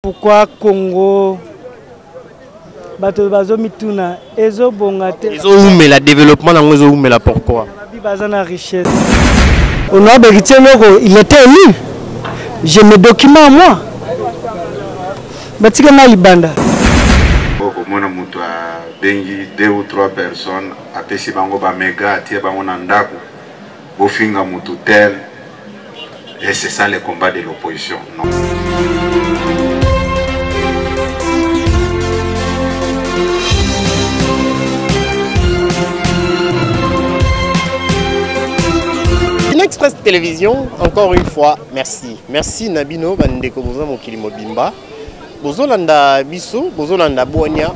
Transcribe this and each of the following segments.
Pourquoi Congo bato bazomituna ezo bonga te ezo umela développement nango ezo umela pourquoi bazana richesse on a hérité loko il était élu j'ai mes documents moi batika na libanda boko mona mutu a bengi 2 ou 3 personnes apesi bango ba mega atie bango na ndako bofinga mutu tel et c'est ça le combat de l'opposition non. Express Télévision, encore une fois, merci. Merci Nabino, Bandeko Bozo Mokili Mobimba. Bozolanda Biso, Bozolanda Boania,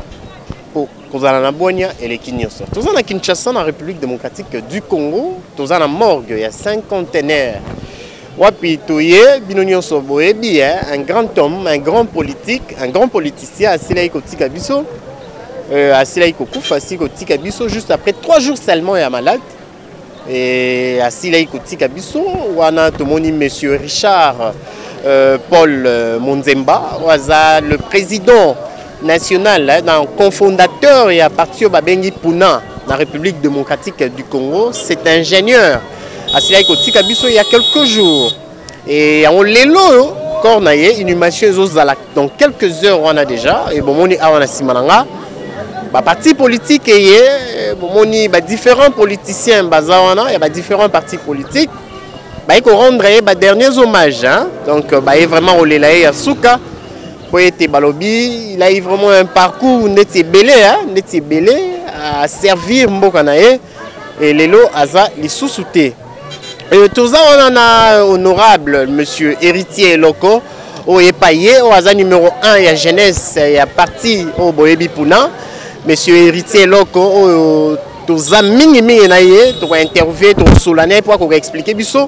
Kozana Boania et les Kinyoso. Tozana Kinshasa, la République démocratique du Congo, Tozana Morgue, il y a 5 conteneurs. Wapi Toye, Binonio Soboebi, un grand homme, un grand politique, un grand politicien, Asilaï Kotika Biso, Asilaï Kokouf, Asilaï Kotika Biso, juste après 3 jours seulement, il est malade. Et à Silaï Kotika Biso, on a monsieur Richard Paul Monzemba, le président national, cofondateur et à partir de Babengi Puna, la République démocratique du Congo. C'est ingénieur à Silaï Kotika Biso il y a quelques jours. Et on l'élo, cornaye, inhumation dans quelques heures on a déjà. Et bon, on est à Simalanga. Parti politique et différents politiciens il y a différents partis politiques il faut rendre derniers hommages donc il vraiment au Lelaye Souka poète Balobi il a eu vraiment un parcours n'était belé à servir Mbokanaye et Lelo Aza les sous-soutés et tout ça on en a honorable monsieur héritier Loko au Epaye au Aza numéro 1 il y a jeunesse il y a parti au Boyebi Puna. Monsieur héritier Loko, tous amis naïe, tu vas interviewer, tu vas solennel pour qu'on explique biso.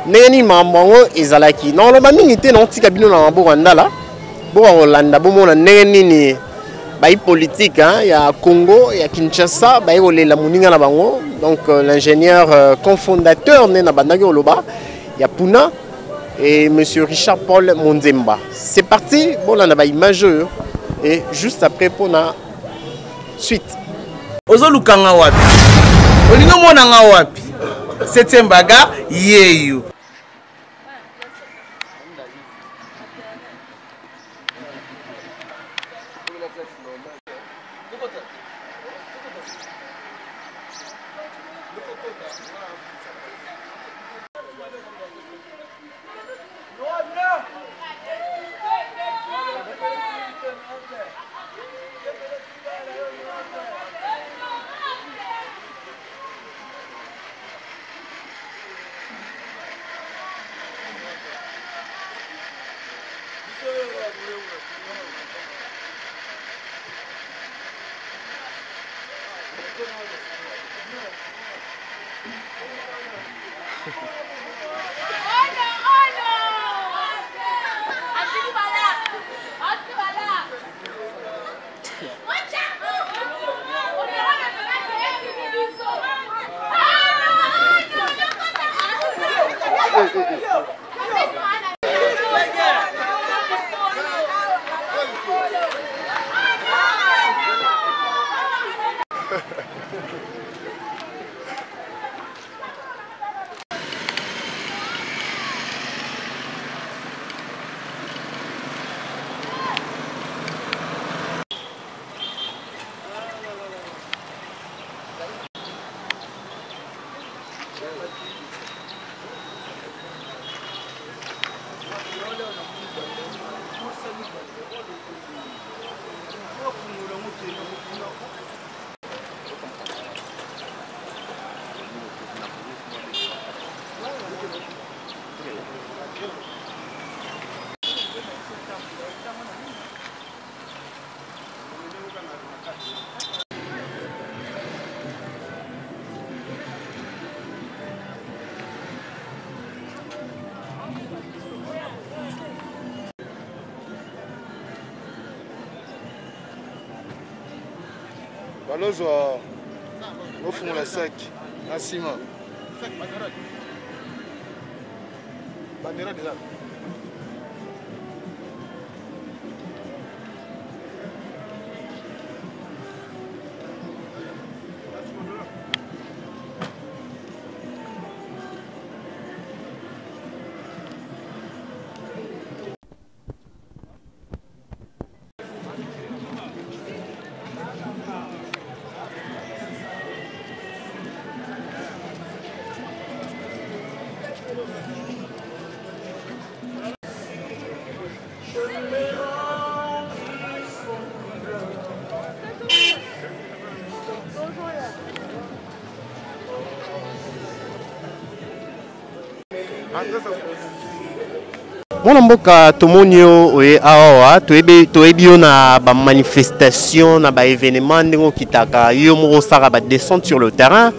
Neni maman ezalaki. Non le mami était non tika bino na Rwanda là. Bo Hollanda bo mona neni ni baï politique il y a Congo, il y a Kinshasa, baï olela muninga na bango. Donc l'ingénieur cofondateur né na bandaki oloba, il y a Puna et monsieur Richard Paul Monzemba. C'est parti, bon là na baï majeur et juste après pour na suite. Ozolukanga wapi? Olingo monanga wapi? 7e baga yeyo. Alors, au fond, la sac, un ciment. Bandera déjà. Mwana mboka tomoni oye awa toyebi yo na ba manifestation na ba événement ndenge kitaka yo moko saka ba descente sur le terrain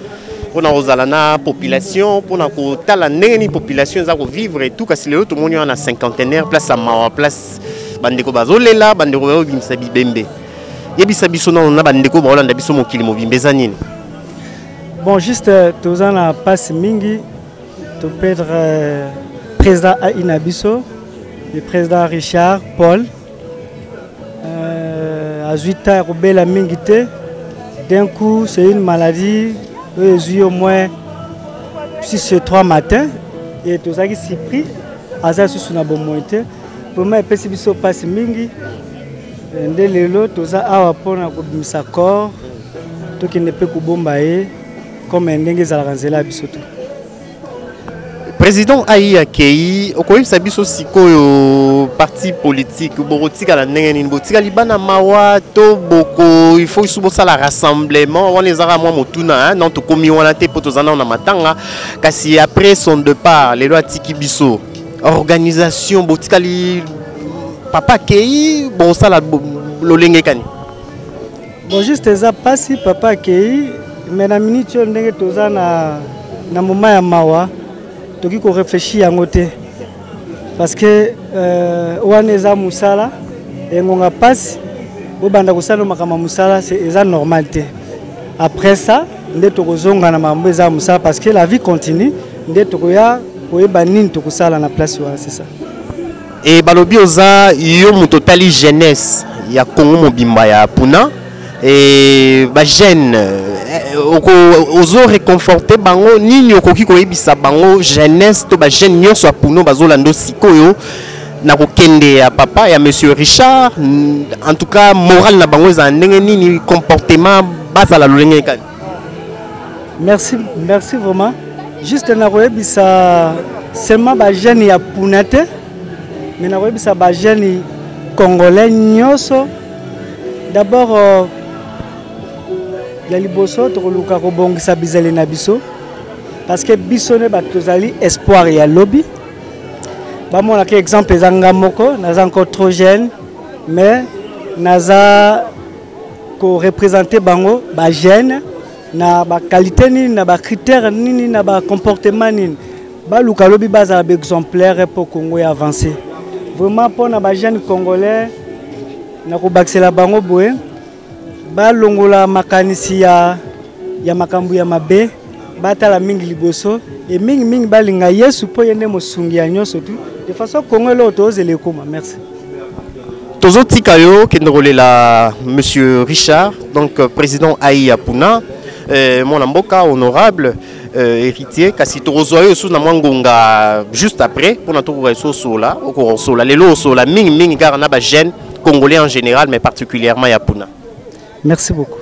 pona kozala na population pona kotala ndenge ni population za ko vivre et tout kasi lelo tomoni yo na cinquantenaire place à mawa place bandeko bazolela bandeko bayobimisa bibembe yebisa biso na bandeko baolanda biso mokili mobimbe eza nini. Bon, juste toza na passe mingi to perdre président Inabiso, le président Richard Paul. À 8 ans, Robela Mingite. D'un coup, c'est une maladie. J'ai au moins 6-3 matins. Et tout ça qui s'est pris. À ça, c'est une bonne moitié. Pour moi, il y a passe mingi. Dès le tout ça, à rapport à sa corps, tout qui ne peut que bombayer, comme un dengue à la ranzela bisoto. Président Ayi Akei, okoyi sabiso sikoyo parti politique borotika la ndenge ni botika libana mawa to boko il faut subo ça la rassemblement on les ara moi motuna non to komi wana te poto zana na matanga kasi après son départ les lois tiki biso organisation botika li papa Akei bon ça la lolenge kani. Bon juste ça passe papa Akei mais na minute ndenge toza na moment ya mawa toki ko réfléchir à côté parce que ouaneza musala et ngonga passe au banda kusala makama musala c'est normalité après ça nde tokozonga na mambo eza musala parce que la vie continue nde tokoya koyeba nini tokusala na place wa c'est ça. Et balobi oza yo mutotali jeunesse ya Congo mobimba ya Puna et ba jeune ozo réconforter bango nini okoki koyebisa bango jeunesse to ba jeune nyonso ya Puno bazolando sikoyo na kokende ya papa ya monsieur Richard en tout cas moral na bango za ndenge nini comportement bazala lolenge kani. Merci vraiment juste na koyebisa seulement ba jeune ya Puna te mais na koyebisa ba jeune congolais nyonso d'abord ya liboso tokoluka kobongisa bizali na biso parce que biso ne batozali espoir ya lobby bamona ke exemple ezanga moko naza encore trop jeune mais naza ko représenter bango ba jeune na ba qualité nini na ba critère nini na ba comportement nini baluka lobby baza ba exemplaire pour Congo ya avancer vraiment pour na ba jeune congolais na ko baxela bango boye balongola makanisi ya makambu ya mabe batala mingi liboso et mingi balinga Yesu po yende mosungi ya nyonso tu de façon Congo lo tozele koma. Merci. Tozo tikayo kendrolela monsieur Richard donc président Ayi Apuna mon mboka honorable héritier kasi tozoyo sous na mwangonga juste après pour na to reso sola au sola lelo sola mingi car na ba jeune congolais en général mais particulièrement ya Puna. Merci beaucoup.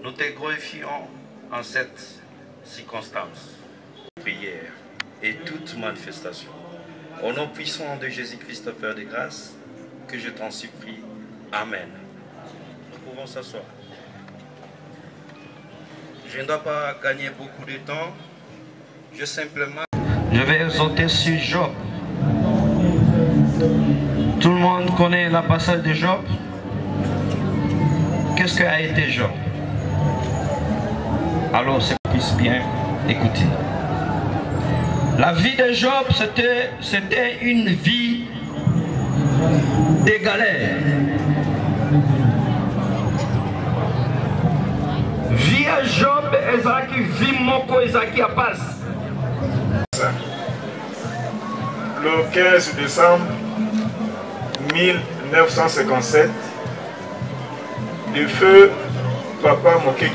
Nous te glorifions en cette circonstance, prière et toute manifestation. Au nom puissant de Jésus-Christ, Père de grâce, que je t'en supplie. Amen. Nous pouvons s'asseoir. Je ne dois pas gagner beaucoup de temps. Je vais exhorter sur Job. Tout le monde connaît la passage de Job. Qu'est-ce qu'a été Job? Alors, c'est qu'on puisse bien écouter. La vie de Job, c'était une vie de galère. Vie à Job, ezaki vie moko ezaki à passe. Le 15 décembre 1957, le feu Papa Mokeke,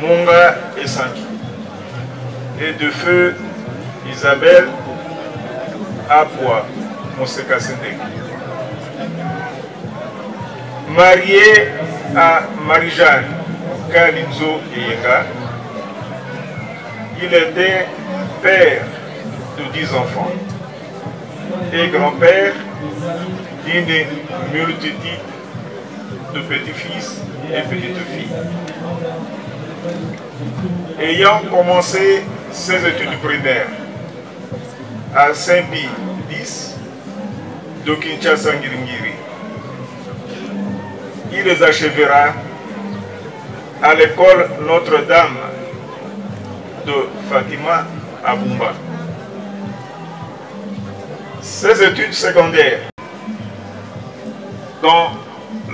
Monga et Sanki, et de feu Isabelle Apua Moseka Sendeki. Marié à Marie-Jeanne Kalinzo Eyenga, il était père de 10 enfants et grand-père d'une multitude de petits-fils et petites-filles. Ayant commencé ses études primaires à Saint-Pie 10 de Kinshasa Ngiringiri, il les achèvera à l'école Notre-Dame de Fatima à Bumba. Ses études secondaires dans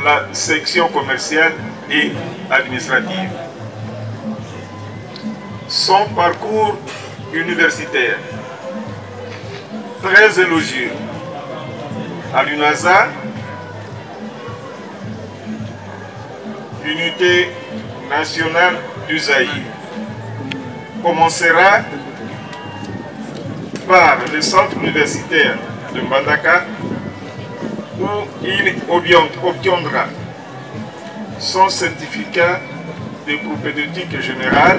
la section commerciale et administrative. Son parcours universitaire, très élogieux, à l'UNASA, Unité nationale du Zaïre, commencera par le centre universitaire de Mbandaka, où il obtiendra son certificat de propédeutique générale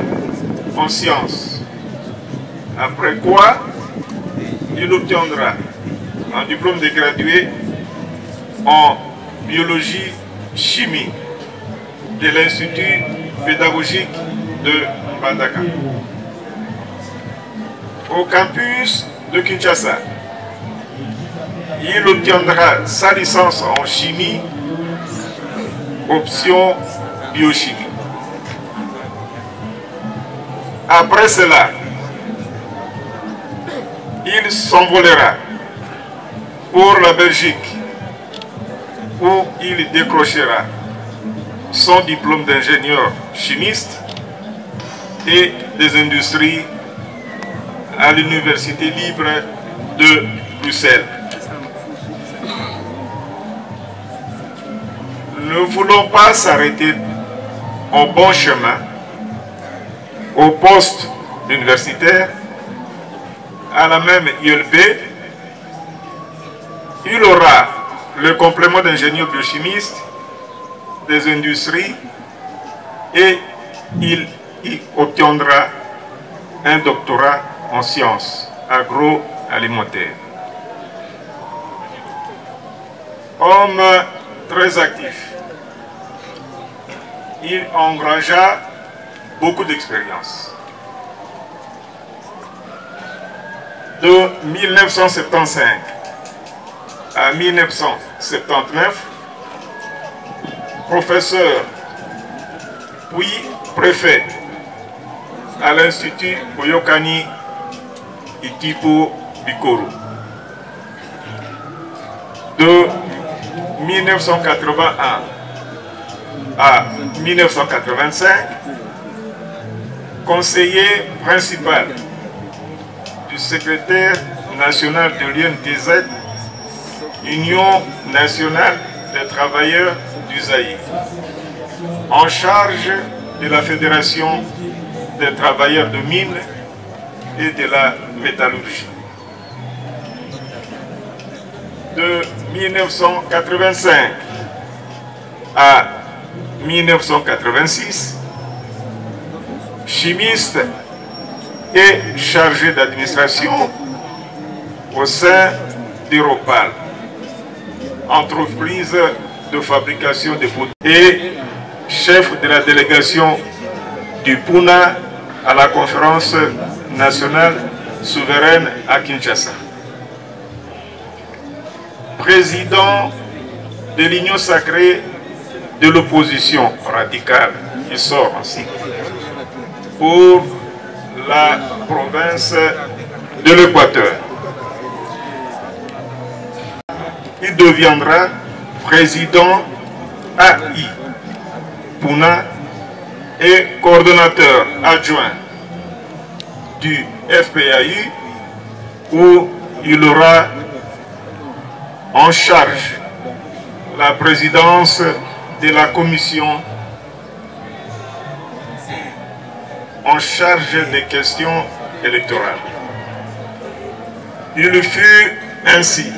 en sciences. Après quoi, il obtiendra un diplôme de gradué en biologie-chimie de l'Institut pédagogique de Mbandaka. Au campus de Kinshasa, il obtiendra sa licence en chimie, option biochimie. Après cela, il s'envolera pour la Belgique, où il décrochera son diplôme d'ingénieur chimiste et des industries à l'Université libre de Bruxelles. Nous ne voulons pas s'arrêter en bon chemin au poste universitaire. À la même ILB, il aura le complément d'ingénieur biochimiste des industries et il y obtiendra un doctorat en sciences agroalimentaires. Homme très actif, il engrangea beaucoup d'expérience. De 1975 à 1979, professeur puis préfet à l'Institut Boyokani Itipo Bikoro. De 1981 à 1985, conseiller principal du secrétaire national de l'UNTZ, Union nationale des travailleurs du Zaïre, en charge de la Fédération des travailleurs de mines et de la métallurgie. De 1985 à 1986, chimiste et chargé d'administration au sein d'Europal, entreprise de fabrication de poudre, et chef de la délégation du Puna à la conférence nationale souveraine à Kinshasa. Président de l'Union sacrée de l'opposition radicale qui sort ainsi pour la province de l'Équateur. Il deviendra président AI Puna et coordonnateur adjoint du FPAU où il aura en charge la présidence de la commission en charge des questions électorales. Il fut ainsi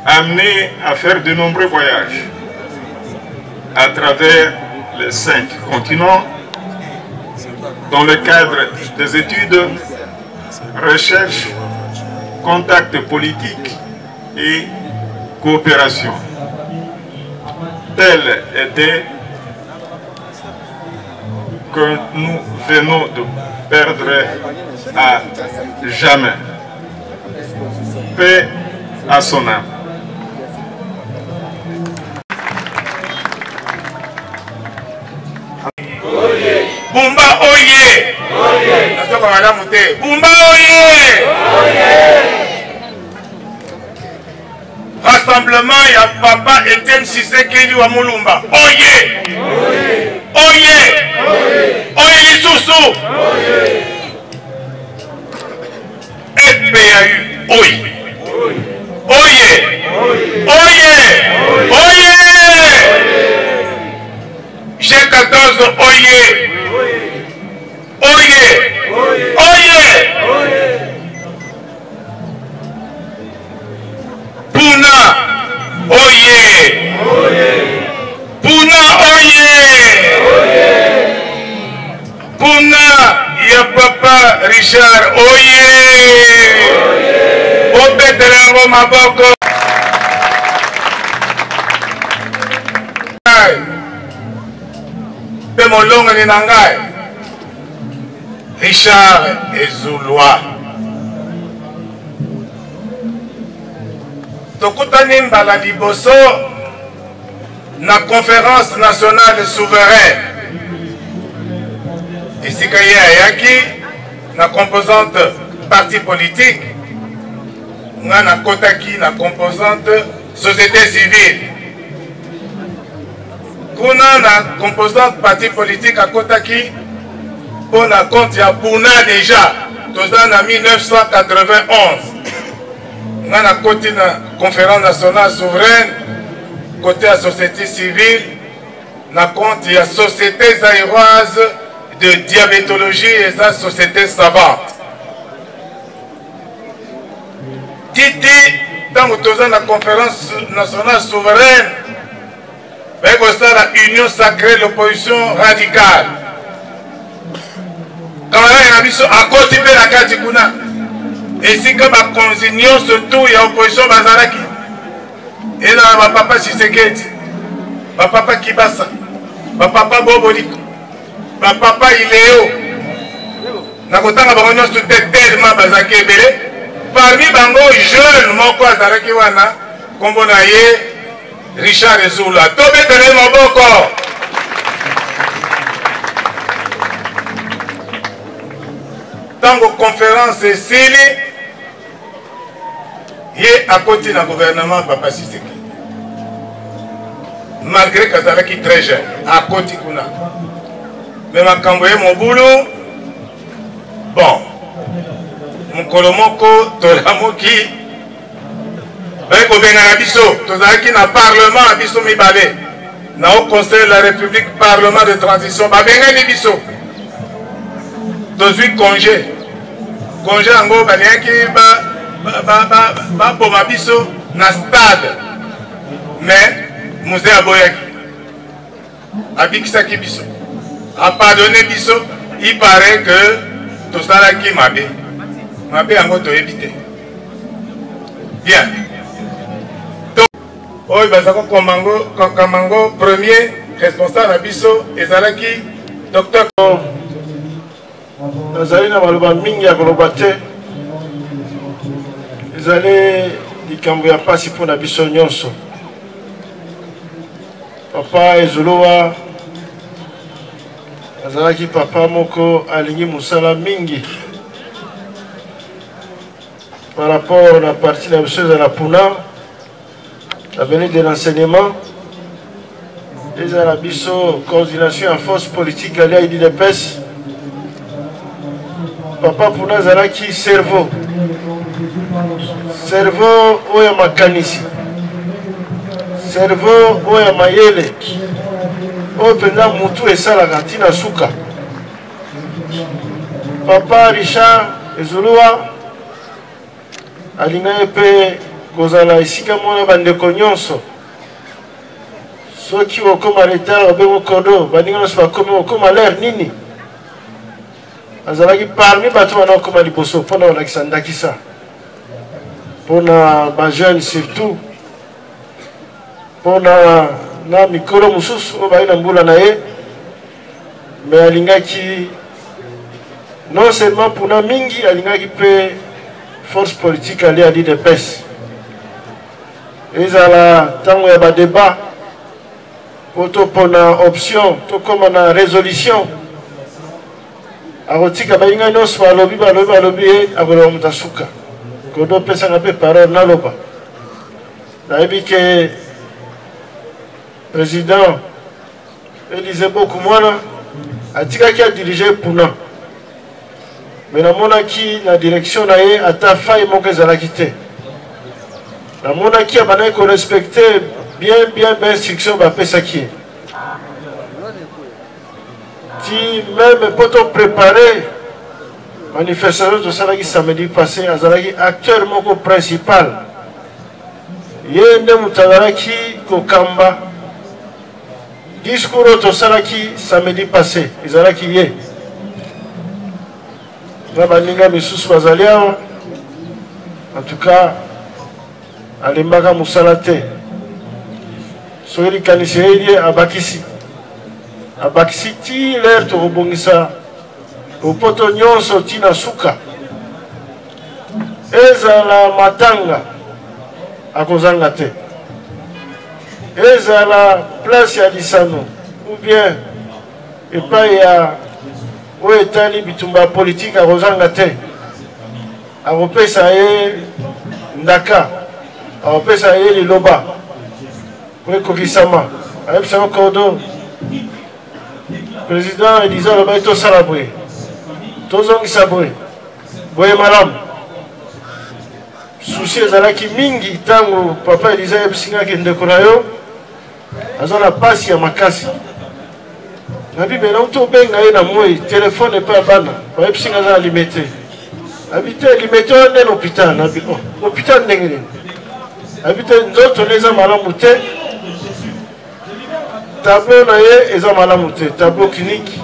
amené à faire de nombreux voyages à travers les 5 continents dans le cadre des études, recherche, contacts politiques et coopération. Tel était que nous venons de perdre à jamais. Paix à son âme. Bumba oye! Bumba oye! Rassemblement, il y a Papa Etienne Tshisekedi wa Mulumba. Oye! Oye! Oye Lisusu! FPAU. Oye! Oye! Oye! Oye! G14 oye! Oye! Oye! Puna oye! Puna oye! Puna ya Papa Richard oye! Obetelango maboko! Pe molongo ni nangai Richard Ezulwa tokutani mbala liboso na conférence nationale souveraine esika ye ayaki na composante parti politique nga na kotaki na composante société civile kuna na composante parti politique à Kotaki pour la compte ya Puna déjà toza na 1991 nga na côté na conférence nationale souveraine côté à société civile na compte ya société zaïroise de diabétologie et sa société savante titi tango toza na conférence nationale souveraine c'est la union sacrée de l'opposition radicale. Quand on a vu à côté de la carte kuna, et si comme la consignation surtout il y a opposition bazaraki, et là ma papa Tshisekedi, ma papa Kibasa, ma papa Boboliko, ma papa Iléo, na kotanga bango sur tellement bazaki belé, parmi bango jeunes moko azaraki wana kombo na ye Richard Ezulwa, tobetele maboko. Tango conférence esili, ye à côté du gouvernement Papa Tshisekedi. Malgré qu'il est très jeune, à côté kuna. Mais ma kamboye mon boulot, bon, mon kolomoko tolamoki. Beko benga biso tozalaki na parlement biso mibale na au conseil de la république parlement de transition ba benga ni biso tozui congé yango baliaki ba boma biso na stade mais musée aboyaki abikisaki biso apardonné biso. Il paraît que tout ça là qui m'a bien encore to éviter bien. Donc oyo bazako Kamango premier responsable à biso ezalaki docteur nazali na maloba mingi ya koloba te ezali likambo ya pasi mpona biso nyonso. Papa ezolowa azalaki papa moko alingi musala mingi par rapport à la partie de la Puna, la venue de l'enseignement, les Arabiso, coordination en force politique à l'IDPS. Papa Puna Zalaki, cerveau. Cerveau, oya makanisi. Cerveau, oya mayele. Oya mutu et salagatina suka. Papa Richard Ezulua. Alinga epe kozala esika mona bandeko nyonso soki okoma retard obengo kodo baninga nyonso bakomi okoma l'air nini azalaki parmi bato wana okoma liboso mpona kolakisa ndakisa mpona bajeune surtout mpona na mikolo mosusu oyo bayi na mbula na ye me alingaki non seulement mpona mingi alingaki mpe force politique à l'IDPS. Ils ont la tango ya ba débat auto pona option to comme na résolution arotika bainga nyonso balobi abolo mutasuka kodo pesa na pe parole na loba nayebi ke président Élisée Bokumwana atikaki a diriger Puna. Mais na monaki la direction na ye ata faille moko ezalaki te. Na monaki abana ko respecter bien instruction bapesaki ye. Ti même poto préparer manifestation de salaki samedi passé azalaki acteur moko principal. Ye nde mutazalaki kokamba discours to salaki samedi passé ezalaki ye. En tout cas, alimbaka musalate. Soyeli kaniseye abakisi. Abakisi ti l'air to rebongisa. Opoto nyonso tina suka. Ezala matanga akozanga te. Ezala place ya lisano ou bien epai ya oyo etali bitumba politique akozanga te akopesa ye ndaka akopesa ye liloba oyo ekokisama ayebisaka kodo président Élysée alobai tosala boye tozongisa boye boye malamu susi ezalaki mingi ntango papa Élysée ayebisingaki ndeko na yo aza na pasi ya makasi nabi bena uto benga ye na moi téléphone pas bana ba epsinga za limité habité limité on est l'hôpital nabi oh hôpital ndengene habité nzoto neza malamu te tableau na ye eza malamu te tableau clinique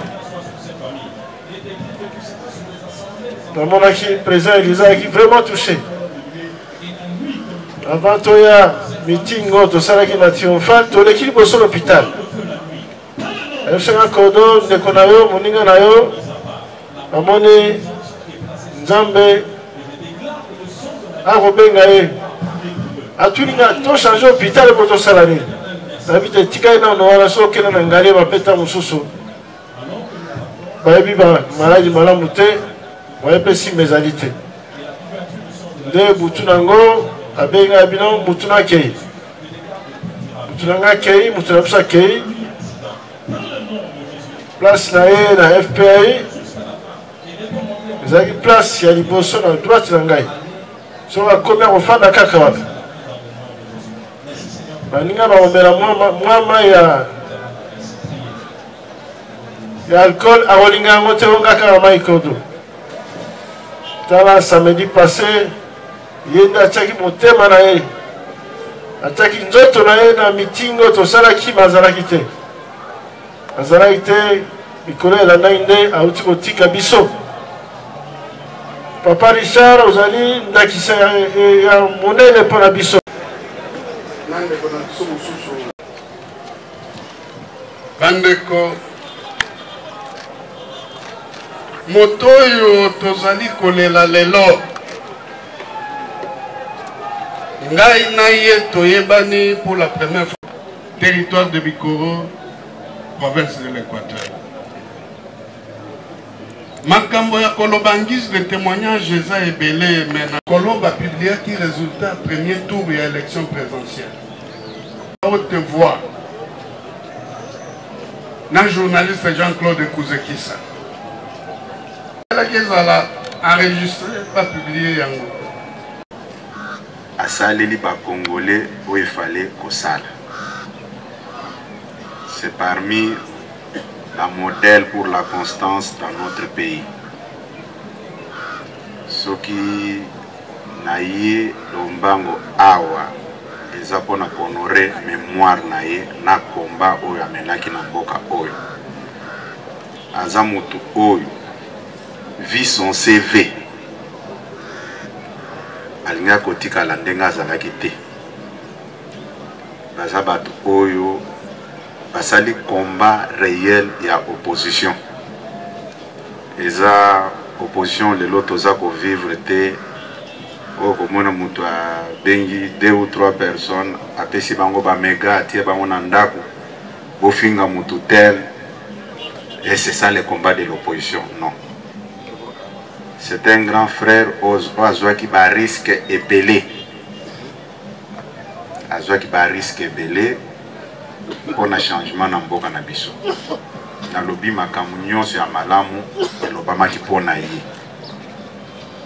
na monaki président Élysée qui vraiment touché avant toya meeting to salaki na triomphal to l'équipe au l'hôpital. Efsanga kodo ndeko na yo moninga na yo amoni nzambe akobenga ye atuninga to changer hôpital pour to salari habite tikai na no wala so kena na ngale bapeta mususu bayebi ba maladi malamu te bayepesi mezalite nde butu nango abenga bino butu na kei butu na kei butu na psa kei place na ye na FPI ezalaki place ya liboso na droite na ngai so bakomi akofanda kaka wana baninga baomela mwa mai ya alcool akolinga yango te onga kaka mai kodo tala samedi passé ye nde atiaki motema na ye atiaki nzoto na ye na mitingo tosalaki bazalaki te azalaki te mikolo elandaki nde auti kotika biso. Papa Richard ozali ndakisa ya monene mpona biso. Nandeko na biso mosusu bandeko moto oyo tozali kolela lelo ngai na ye toyebani pour la première fois territoire de Bikoro, province de l'Équateur. Makambo ya kolobangis de témoignage eza ebele mena Kolomba publiaki résultat premier tour ya élection présidentielle. Haute voix na journaliste Jean-Claude Kouzekisa. La kezala enregistré pas publié yango. Asaleli ba Congolais où il fallait kosala. C'est parmi la modèle pour la constance dans notre pays. Ce qui naïe lombango awa eza pona honorer mémoire naïe na combat oyo amenaki na mboka oyo. Aza mutu oyo vit son CV. Alinga kotika la ndenga azalaki te. Baza batu oyo basali combat réel ya opposition. Eza opposition lelo toza ko vivre te o komona mutu a bengi 2 ou 3 personnes apesi bango ba mega atie bango na ndako bofinga mutu tel et c'est ça le combat de l'opposition. Non, c'est un grand frère oazwa ki ba risque ebele azwa ki ba risque ebele pour un changement dans mboka na biso. Na lobi makamu nyonso ya malamu elobama ki pona ye.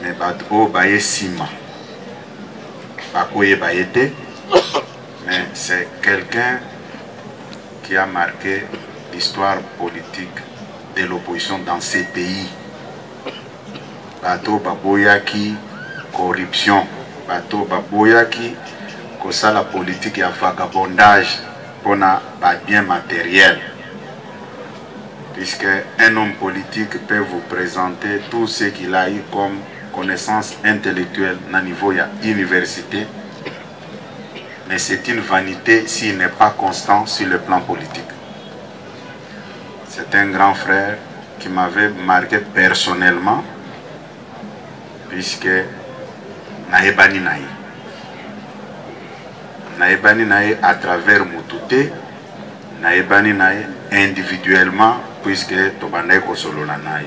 Mais bato o baye sima. Bakoye bayete. Mais c'est quelqu'un qui a marqué l'histoire politique de l'opposition dans ces pays. Bato baboyaki corruption. Bato baboyaki kosa la politique ya vagabondage. On a bien matériel, puisque un homme politique peut vous présenter tout ce qu'il a eu comme connaissance intellectuelle à niveau de l'université, mais c'est une vanité s'il n'est pas constant sur le plan politique. C'est un grand frère qui m'avait marqué personnellement, puisque naebani naï. Naebani nae à travers Mutute, naebani nae individuellement, puisque Tobandai Kosolona nae.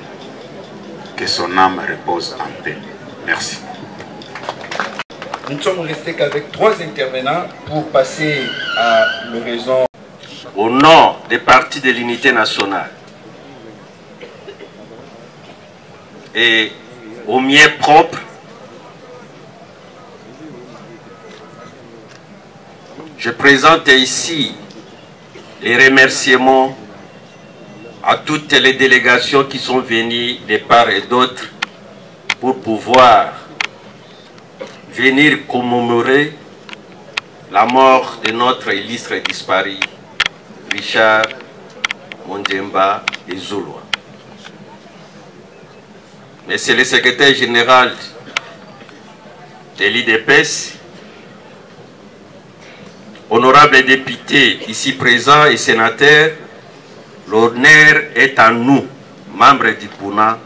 Que son âme repose en paix. Merci. Nous ne sommes restés qu'avec 3 intervenants pour passer à l'horizon. Au nom des partis de l'unité nationale et au mien propre, je présente ici les remerciements à toutes les délégations qui sont venues de part et d'autre pour pouvoir venir commémorer la mort de notre illustre disparu, Richard Mondjemba Ezulwa. Mais c'est le secrétaire général de l'IDPS, honorables députés ici présents et sénateurs, l'honneur est à nous, membres du PUNA,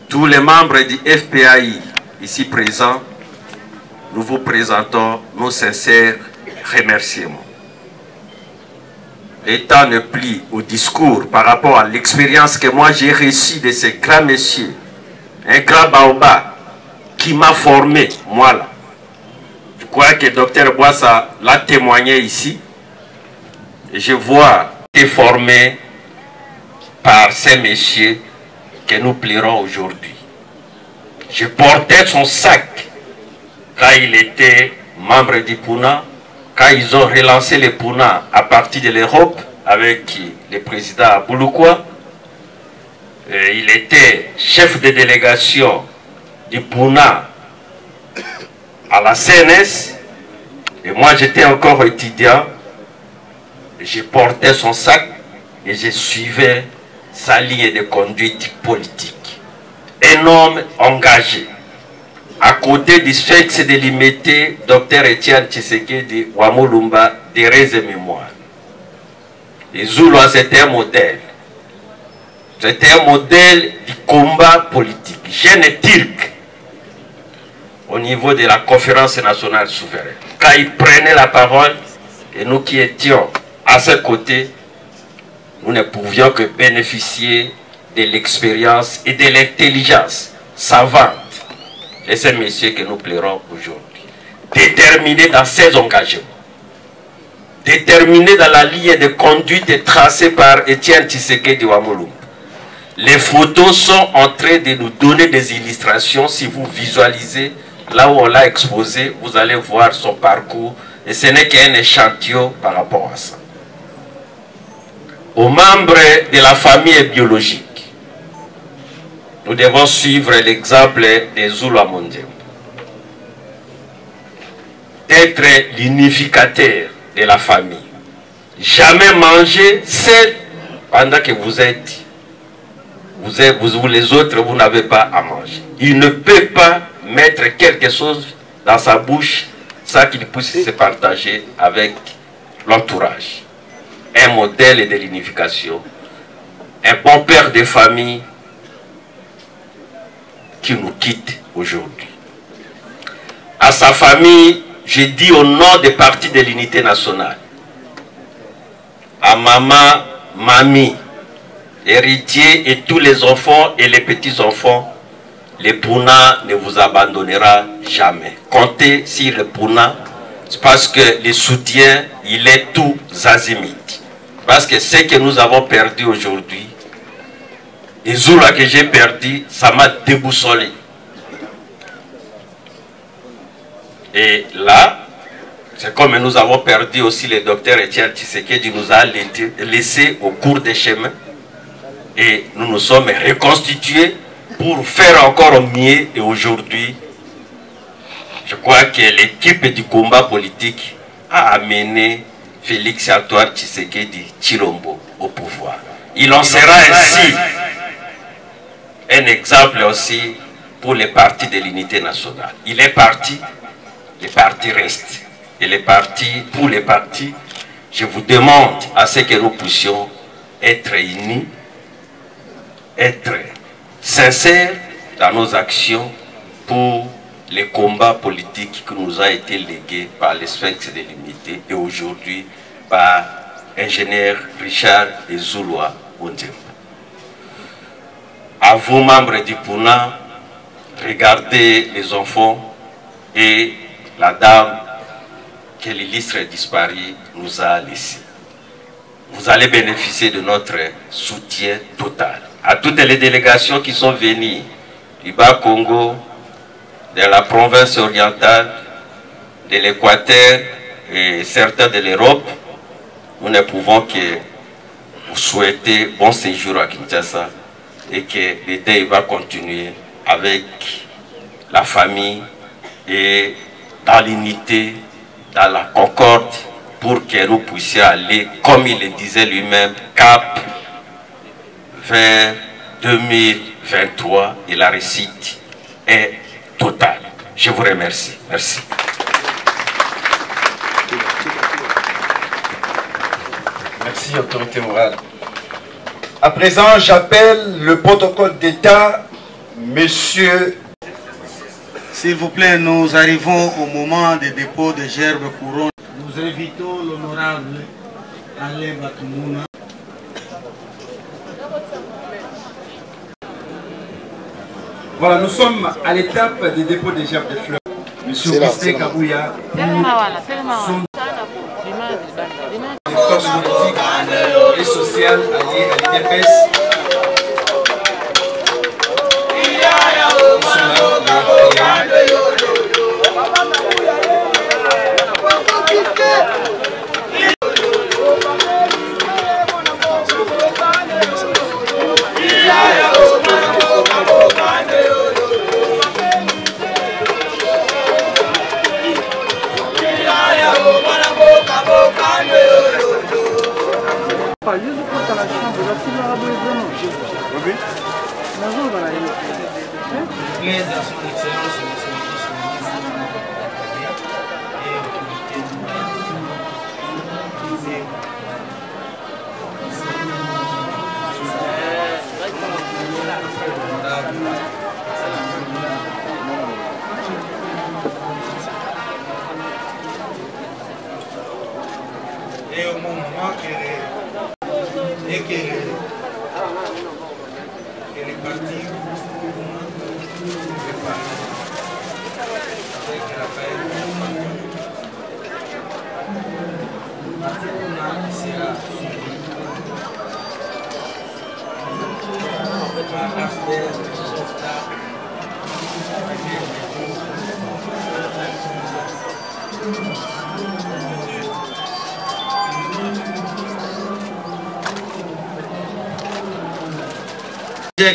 tous les membres du FPAI ici présents, nous vous présentons nos sincères remerciements. Le temps ne plie au discours par rapport à l'expérience que moi j'ai reçue de ces grands messieurs, un grand baobab qui m'a formé, moi là. Je crois que le docteur Boissa l'a témoigné ici. Et je vois été formé par ces messieurs que nous plierons aujourd'hui. Je portais son sac quand il était membre du PUNA, quand ils ont relancé le PUNA à partir de l'Europe avec le président Bouloukoua. Il était chef de délégation du PUNA à la CNS, et moi j'étais encore étudiant. je portais son sac et je suivais sa ligne de conduite politique. Un homme engagé. À côté du Sphinx de l'imité, Dr Etienne Tshisekedi wa Mulumba, des et mémoire. Les Zoulois, c'était un modèle. C'était un modèle du combat politique. Jeune turc, au niveau de la conférence nationale souveraine. Quand il prenait la parole, et nous qui étions à ses côtés, nous ne pouvions que bénéficier de l'expérience et de l'intelligence savante de ces messieurs que nous plairons aujourd'hui. Déterminés dans ces engagements, déterminés dans la ligne de conduite tracée par Etienne Tshisekedi wa Mulumba. Les photos sont en train de nous donner des illustrations. Si vous visualisez là où on l'a exposé, vous allez voir son parcours. Et ce n'est qu'un échantillon par rapport à ça. Aux membres de la famille biologique, nous devons suivre l'exemple des Zulu mondiaux. D'être l'unificateur de la famille. Jamais manger seul pendant que vous êtes. Vous les autres, vous n'avez pas à manger. Il ne peut pas mettre quelque chose dans sa bouche sans qu'il puisse se partager avec l'entourage. Un modèle de l'unification. Un bon père de famille qui nous quitte aujourd'hui. À sa famille, je dis au nom des partis de l'unité nationale. À maman, mamie, héritier et tous les enfants et les petits-enfants, le Puna ne vous abandonnera jamais. Comptez sur le Puna, parce que le soutien, il est tout azimut. Parce que ce que nous avons perdu aujourd'hui, les Zoulas que j'ai perdu, ça m'a déboussolé. Et là, c'est comme nous avons perdu aussi le docteur Etienne Tshisekedi, nous a laissé au cours des chemins. Et nous nous sommes reconstitués pour faire encore mieux. Et aujourd'hui, je crois que l'équipe du combat politique a amené Félix Antoine Tshisekedi Tshilombo au pouvoir. Il en sera ainsi un exemple aussi pour les partis de l'unité nationale. Il est parti, les partis restent. Et les partis, pour les partis, je vous demande à ce que nous puissions être unis, être sincères dans nos actions pour les combats politiques qui nous a été légués par les Sphinx de l'unité et aujourd'hui par ingénieur Richard Ezoulois Ondjemba. À vous, membres du Puna, regardez les enfants et la dame que l'illustre disparu nous a laissé. Vous allez bénéficier de notre soutien total. À toutes les délégations qui sont venues du Bas-Congo, de la province orientale, de l'Équateur et certains de l'Europe, nous ne pouvons que vous souhaiter bon séjour à Kinshasa et que l'été va continuer avec la famille et dans l'unité, dans la concorde, pour que nous puissions aller, comme il le disait lui-même, cap vers 2023 et la réussite est totale. Je vous remercie. Merci. Merci, autorité morale. À présent, j'appelle le protocole d'État, monsieur. S'il vous plaît, nous arrivons au moment des dépôts de gerbes couronnes. Nous invitons l'honorable Alain Batumuna. Voilà, nous sommes à l'étape des dépôts des gerbes de fleurs. Monsieur Augustin Kabouya, les forces politiques et sociales alliées à l'IDPS. Et au moment qu'elle est partie, avec Raphaël, sera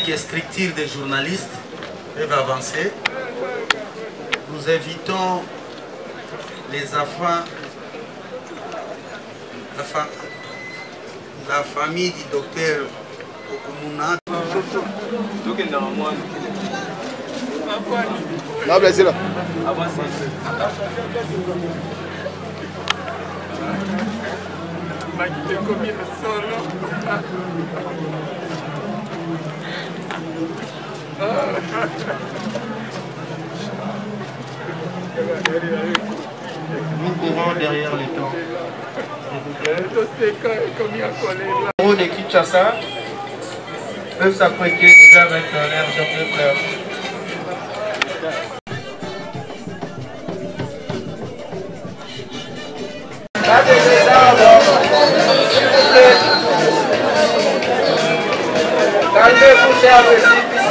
qui est structure des journalistes peuvent avancer. Nous invitons les enfants, la famille du docteur Okumuna. Là, plaisir là. Nous courons derrière les temps. Les héros de Kinshasa peuvent s'apprêter déjà avec l'air de fleurs. Calmez-vous, chers petits-fils.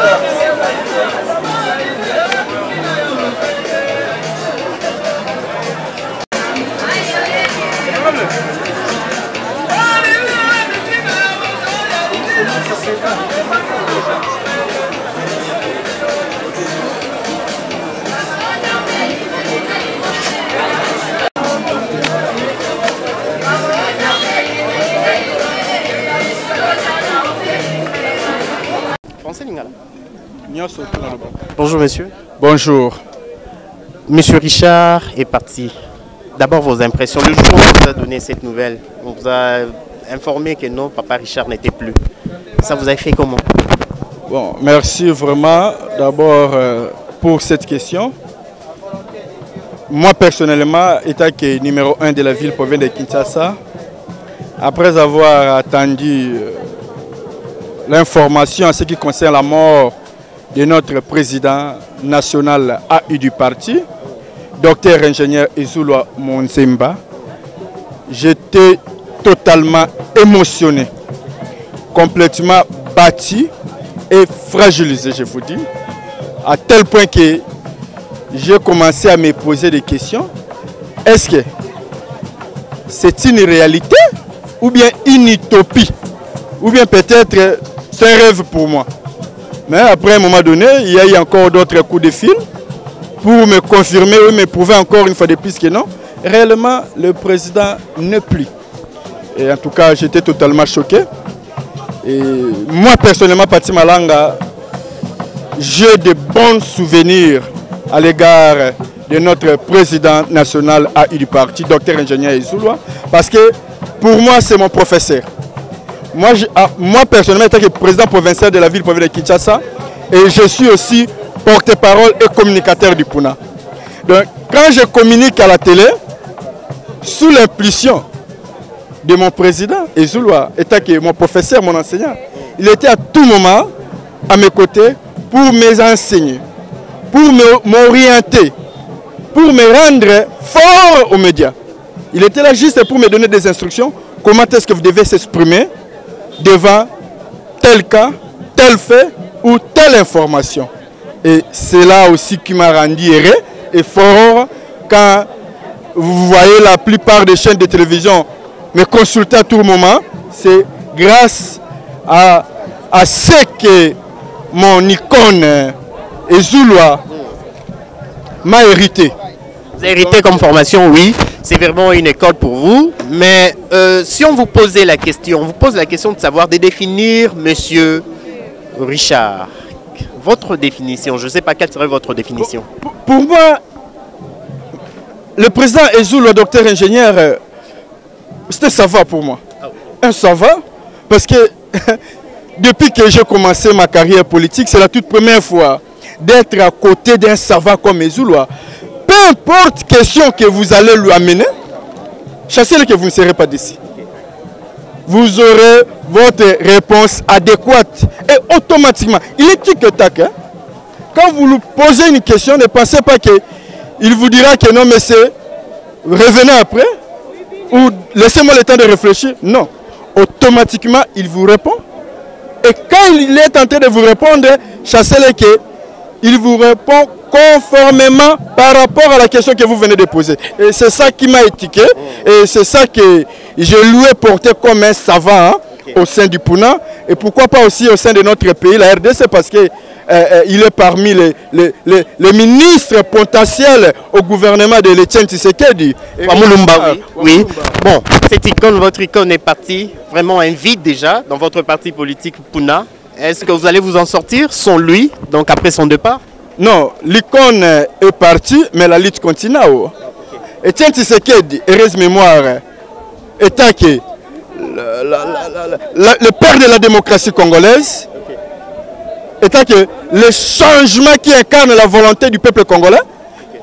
Bonjour monsieur. Bonjour. Monsieur Richard est parti. D'abord vos impressions. Le jour où on vous a donné cette nouvelle, on vous a informé que non, papa Richard n'était plus. Ça vous a fait comment? Bon, merci vraiment d'abord pour cette question. Moi personnellement, étant que numéro 1 de la ville province de Kinshasa, après avoir attendu l'information en ce qui concerne la mort de notre président national AI du parti, docteur ingénieur Izulwa Monzemba, j'étais totalement émotionné, complètement bâti et fragilisé, je vous dis, à tel point que j'ai commencé à me poser des questions. Est-ce que c'est une réalité ou bien une utopie? Ou bien peut-être c'est un rêve pour moi? Mais après un moment donné, il y a eu encore d'autres coups de fil pour me confirmer ou me prouver encore une fois de plus que non. Réellement, le président n'est plus. Et en tout cas, j'étais totalement choqué. Et moi, personnellement, Pati Malanga, j'ai de bons souvenirs à l'égard de notre président national AI du parti, docteur ingénieur Izulwa, parce que pour moi, c'est mon professeur. Moi, personnellement, étant président provincial de la ville provinciale de Kinshasa, et je suis aussi porte-parole et communicateur du Puna. Donc, quand je communique à la télé, sous l'impulsion de mon président, Izulwa, étant que mon professeur, mon enseignant, il était à tout moment à mes côtés pour m'enseigner, pour m'orienter, pour me rendre fort aux médias. Il était là juste pour me donner des instructions, comment est-ce que vous devez s'exprimer devant tel cas, tel fait ou telle information. Et c'est là aussi qui m'a rendu heureux et fort quand vous voyez la plupart des chaînes de télévision me consulter à tout moment. C'est grâce à ce que mon icône Izulwa m'a hérité. Vous avez hérité comme formation, oui. c'est vraiment une école pour vous. Mais si on vous posait la question, on vous pose la question de savoir, de définir Monsieur Richard. Votre définition, je ne sais pas quelle serait votre définition. Pour moi, le président Ezou, le docteur ingénieur, c'était ça va pour moi. Un ça va, parce que depuis que j'ai commencé ma carrière politique, c'est la toute première fois d'être à côté d'un savant comme Ezouloa. Peu importe question que vous allez lui amener, chassez-le que vous ne serez pas d'ici. Vous aurez votre réponse adéquate et automatiquement. Il est tic-tac. Hein? Quand vous lui posez une question, ne pensez pas qu'il vous dira que non, mais c'est revenez après ou laissez-moi le temps de réfléchir. Non. Automatiquement, il vous répond. Et quand il est en train de vous répondre, chassez-le qu'il vous répond conformément par rapport à la question que vous venez de poser. Et c'est ça qui m'a étiqué. Et c'est ça que je lui ai porté comme un savant au sein du Puna. Et pourquoi pas aussi au sein de notre pays, la RDC, parce que il est parmi les ministres potentiels au gouvernement de l'Etienne Tshisekedi. Oui. Bon, cette icône, votre icône est partie, vraiment un vide déjà dans votre parti politique Puna. Est-ce que vous allez vous en sortir sans lui, donc après son départ? Non, l'icône est partie, mais la lutte continue. Etienne Tshisekedi, heureuse mémoire, étant que le père de la démocratie congolaise, étant que le changement qui incarne la volonté du peuple congolais,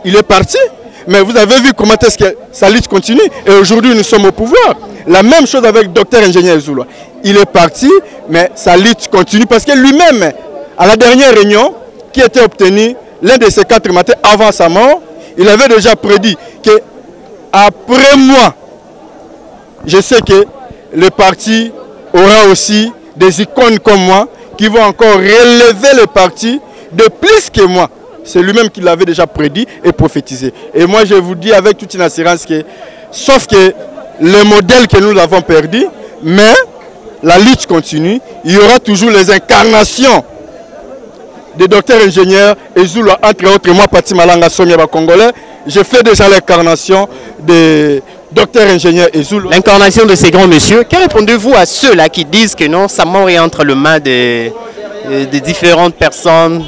il est parti. Mais vous avez vu comment est-ce que sa lutte continue. Et aujourd'hui, nous sommes au pouvoir. La même chose avec le docteur ingénieur Ezouloa. Il est parti, mais sa lutte continue. Parce que lui-même, à la dernière réunion qui était obtenue, l'un de ces 4 matins avant sa mort, il avait déjà prédit que après moi, je sais que le parti aura aussi des icônes comme moi qui vont encore relever le parti de plus que moi. C'est lui-même qui l'avait déjà prédit et prophétisé. Et moi, je vous dis avec toute une assurance que, sauf que le modèle que nous l'avons perdu, mais la lutte continue. Il y aura toujours les incarnations des docteurs ingénieurs Ezouloa, entre autres, moi, Pati Malanga Somiaba Congolais. Je fais déjà l'incarnation des docteurs ingénieurs Ezouloa. L'incarnation de ces grands messieurs. Que répondez-vous à ceux-là qui disent que non, sa mort est entre les mains des différentes personnes,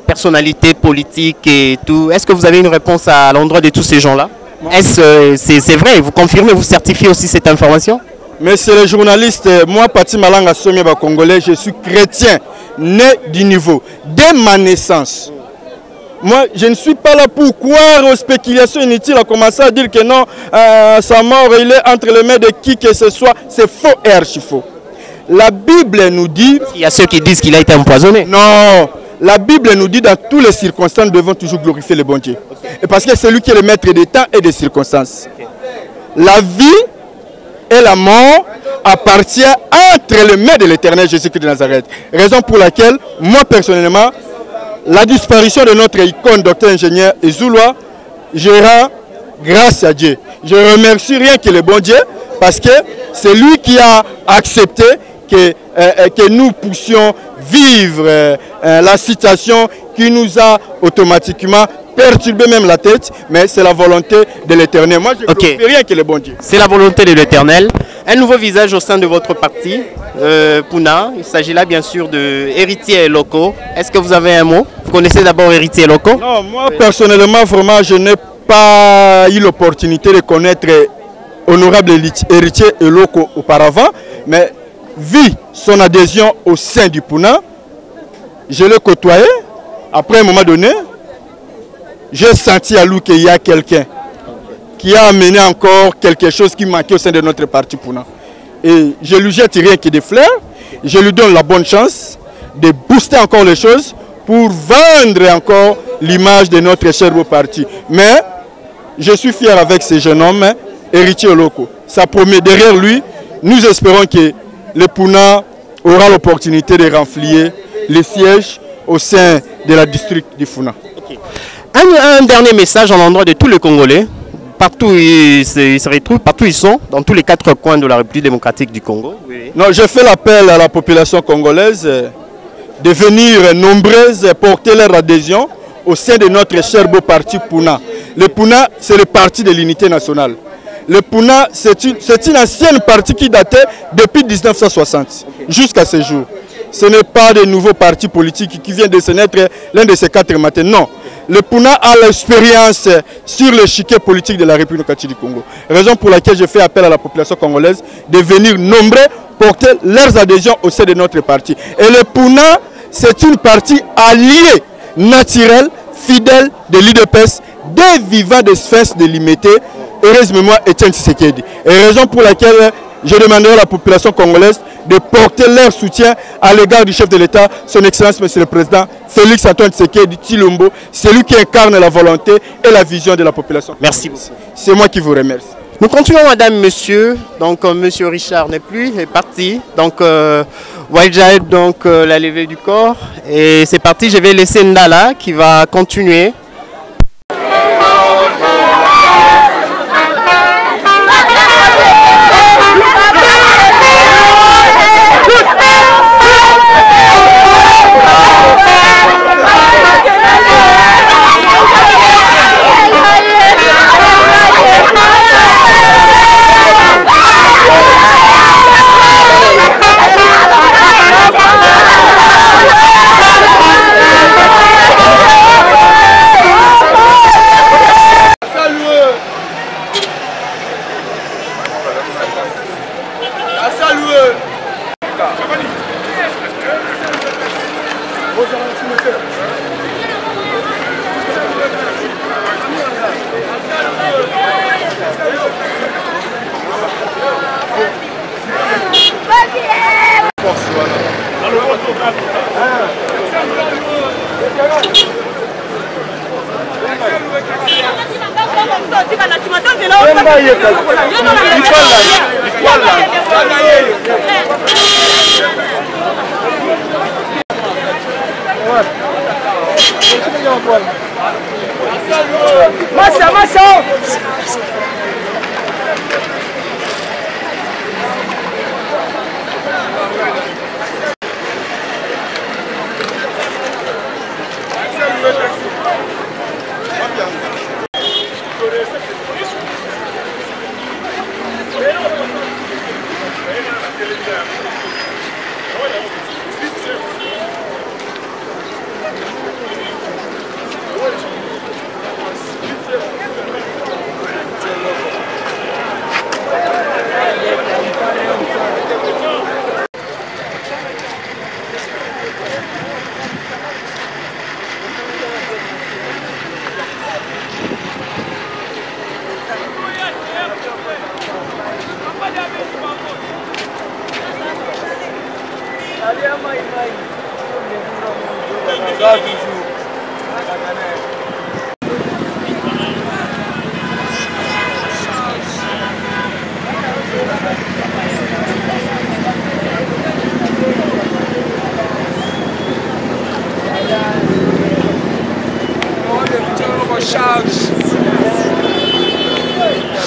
personnalités politiques et tout? Est-ce que vous avez une réponse à l'endroit de tous ces gens-là? Est-ce c'est vrai? Vous confirmez, vous certifiez aussi cette information? Monsieur le journaliste, moi, Pati Malanga Somiaba Congolais, je suis chrétien, né du niveau. Dès ma naissance, moi, je ne suis pas là pour croire aux spéculations inutiles, à commencer à dire que non, sa mort, il est entre les mains de qui que ce soit. C'est faux et archi-faux. La Bible nous dit... Il y a ceux qui disent qu'il a été empoisonné. Non, la Bible nous dit dans toutes les circonstances, nous devons toujours glorifier le bon Dieu. Et parce que c'est lui qui est le maître des temps et des circonstances. La vie et la mort appartiennent entre les mains de l'Éternel Jésus-Christ de Nazareth. Raison pour laquelle, moi personnellement, la disparition de notre icône docteur ingénieur Ezouloa, je rends grâce à Dieu. Je remercie rien que le bon Dieu, parce que c'est lui qui a accepté que nous puissions vivre la situation qui nous a automatiquement perturbé même la tête, mais c'est la volonté de l'Éternel. Moi, je ne fais rien que le bon Dieu. C'est la volonté de l'Éternel. Un nouveau visage au sein de votre parti, Puna. Il s'agit là bien sûr de héritiers locaux. Est-ce que vous avez un mot? Vous connaissez d'abord héritiers locaux? Non, moi personnellement, vraiment, je n'ai pas eu l'opportunité de connaître honorable héritiers locaux auparavant, mais vu son adhésion au sein du Puna, je l'ai côtoyé. Après un moment donné, j'ai senti à lui qu'il y a quelqu'un qui a amené encore quelque chose qui manquait au sein de notre parti Puna. Et je lui jette rien que des fleurs, je lui donne la bonne chance de booster encore les choses pour vendre encore l'image de notre cher beau parti. Mais je suis fier avec ces jeunes hommes, héritiers locaux. Ça promet derrière lui, nous espérons que le Puna aura l'opportunité de remplir les sièges au sein de la district du Funa. Un dernier message en l'endroit de tous les Congolais, partout où ils se retrouvent, partout où ils sont, dans tous les 4 coins de la République démocratique du Congo. Non, je fais l'appel à la population congolaise de venir nombreuses porter leur adhésion au sein de notre cher beau parti Puna. Le Puna, c'est le parti de l'unité nationale. Le Puna, c'est une ancienne partie qui datait depuis 1960 jusqu'à ce jour. Ce n'est pas de nouveaux partis politiques qui viennent de se naître l'un de ces 4 matins. Non. Le Puna a l'expérience sur l'échiquier politique de la République démocratique du Congo. Raison pour laquelle je fais appel à la population congolaise de venir nombreux porter leurs adhésions au sein de notre parti. Et le Puna, c'est une partie alliée, naturelle, fidèle de l'UDPS, des vivants de Sphinx de Limité, heureuse mémoire Étienne Tshisekedi. Et raison pour laquelle je demanderai à la population congolaise de porter leur soutien à l'égard du chef de l'État, son Excellence Monsieur le Président Félix Antoine Tshisekedi Tshilombo, celui qui incarne la volonté et la vision de la population. Merci beaucoup. C'est moi qui vous remercie. Nous continuons, madame, monsieur. Donc, monsieur Richard n'est plus, il est parti. Donc, Wildjaed, donc la levée du corps. Et c'est parti, je vais laisser Ndala qui va continuer.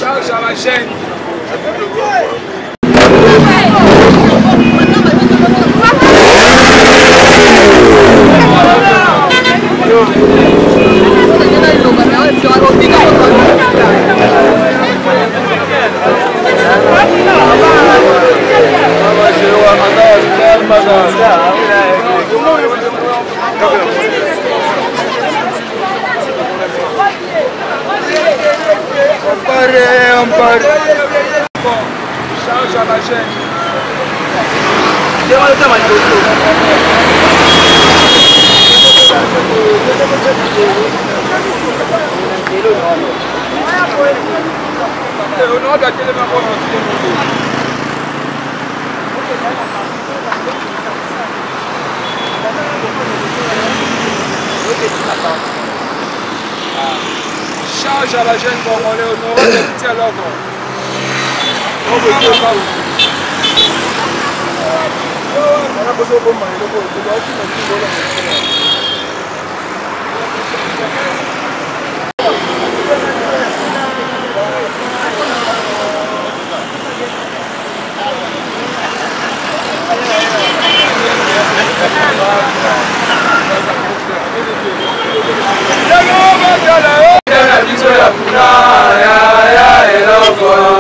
Charge à la chaîne. Charge à la chaîne. Charge à la chaîne congolais, honorant les petits à l'ordre. Ya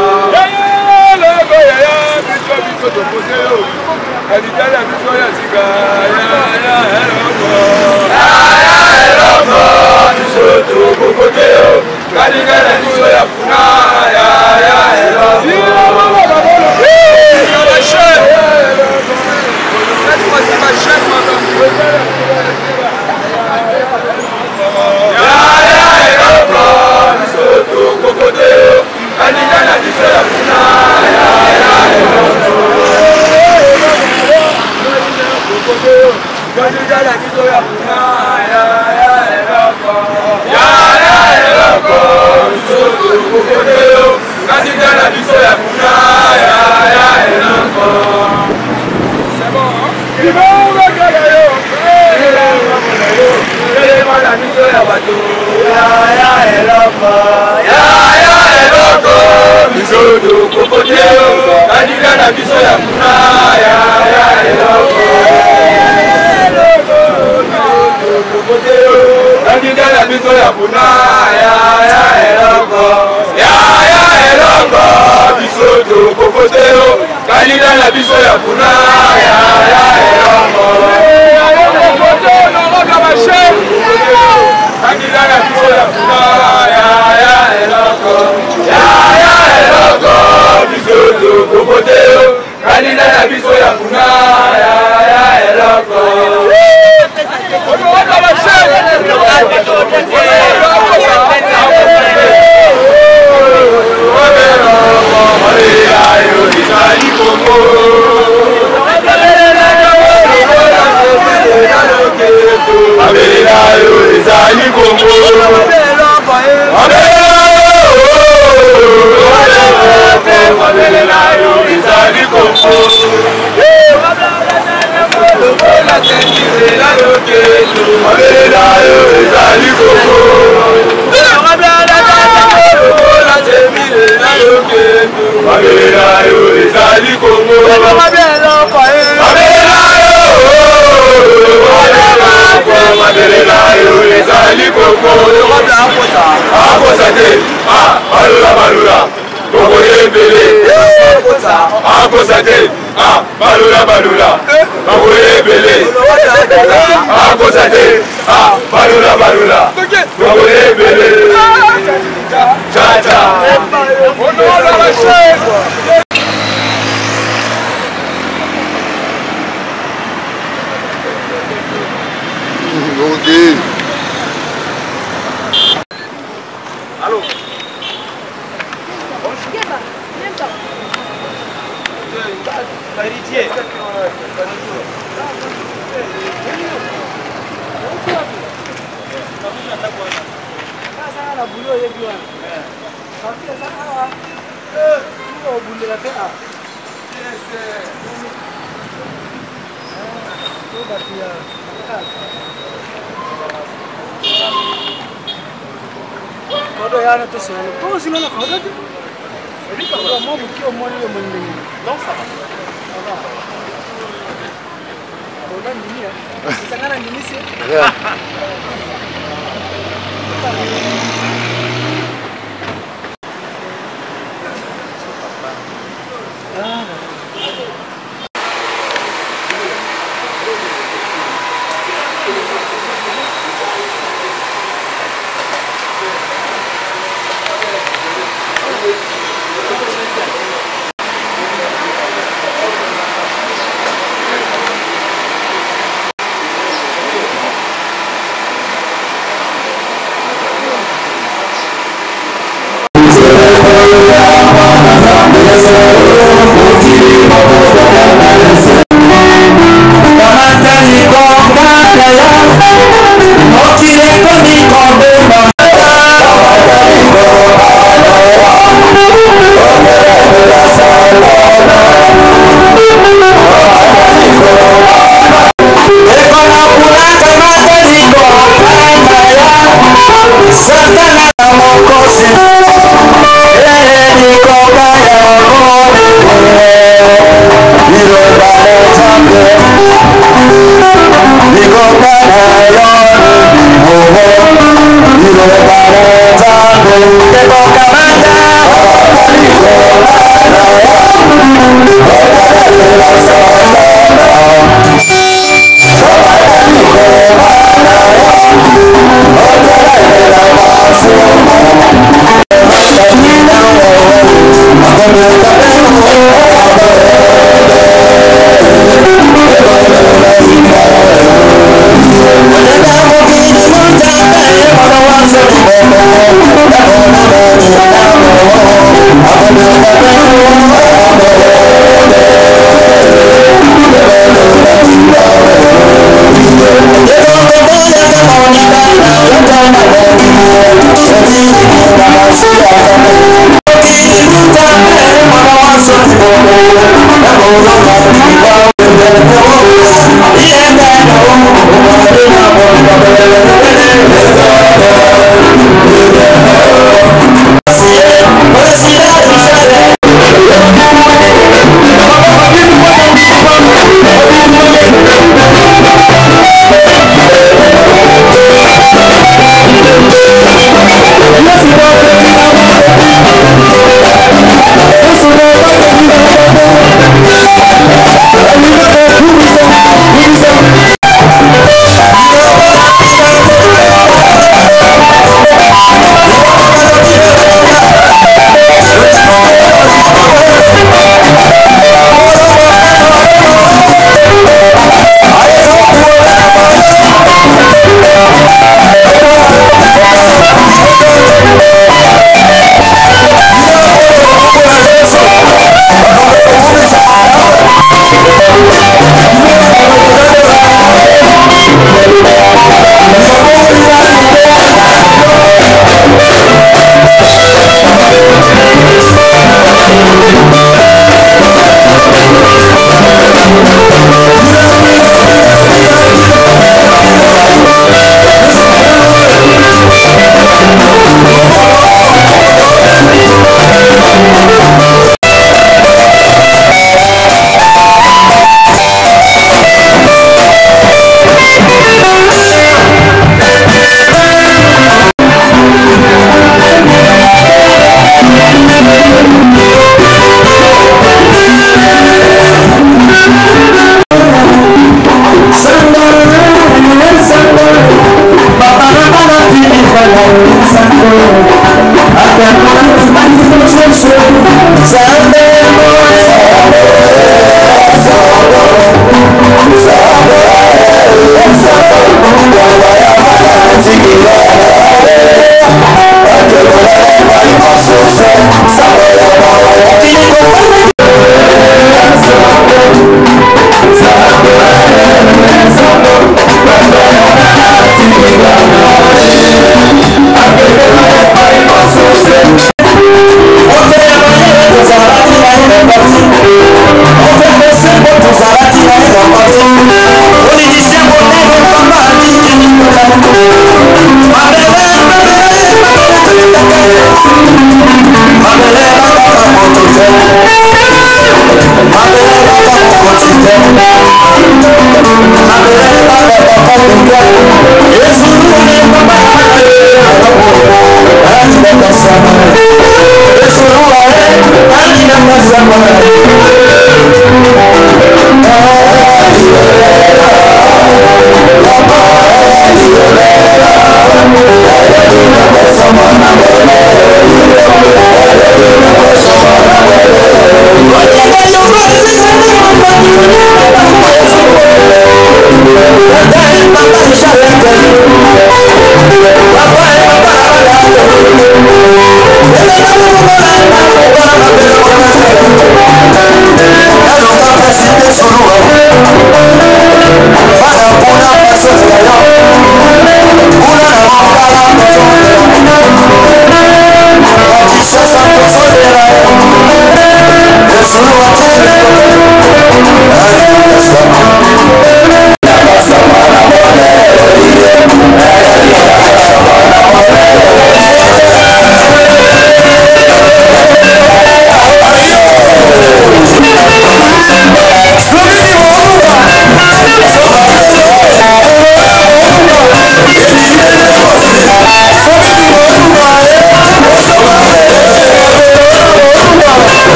Slow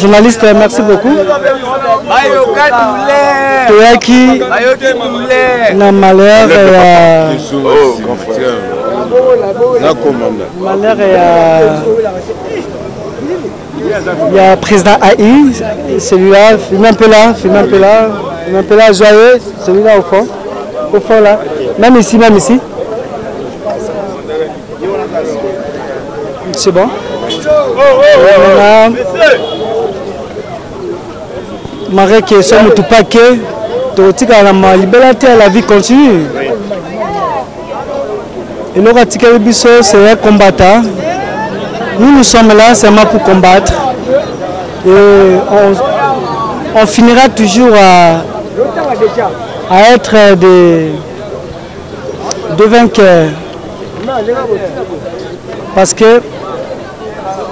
Journaliste, merci beaucoup. Toyaki na malheur il y a président AI, celui-là, filme un peu là, joyeux, celui-là au fond là, même ici. C'est bon. Marie qui est sur tout paquet, la vie continue. Et le Ratikari Bisso, c'est un combattant. Nous sommes là seulement pour combattre. Et on finira toujours à être des vainqueurs. Parce que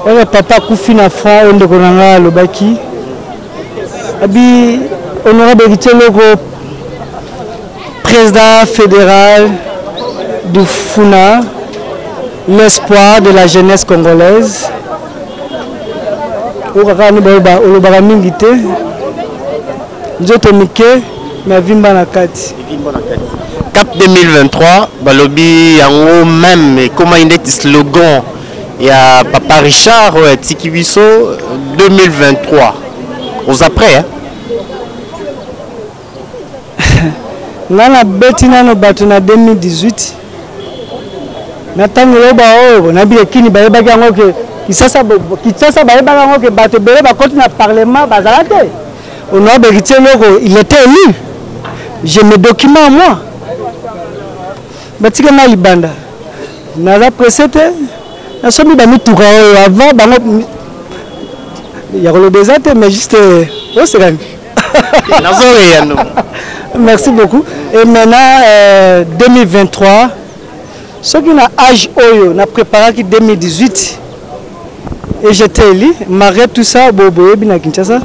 le papa Koufina Fra, on a le baki. Honorable héritier le président fédéral du FUNA, l'espoir de la jeunesse congolaise. Cap 2023, balobi yango même comment il est slogan. Il y a Papa Richard Tiki Bisso 2023. Aux après hein. Nana Bettina no batuna 2018. Natango loba o na bi kini ba yeba yango ke kisasa ba yeba yango ke bato bele ba koti na parlement bazalate. Honorable héritier loko il était élu. Je me documente moi. Batika na libanda. Na la presete na somi ba mituka avant bango ya ko le désate mais juste oh c'est grand. Merci beaucoup. Et maintenant 2023 ce qui a âge oyo na préparé qui 2018 et j'étais élu malgré tout ça bobo bina Kinshasa.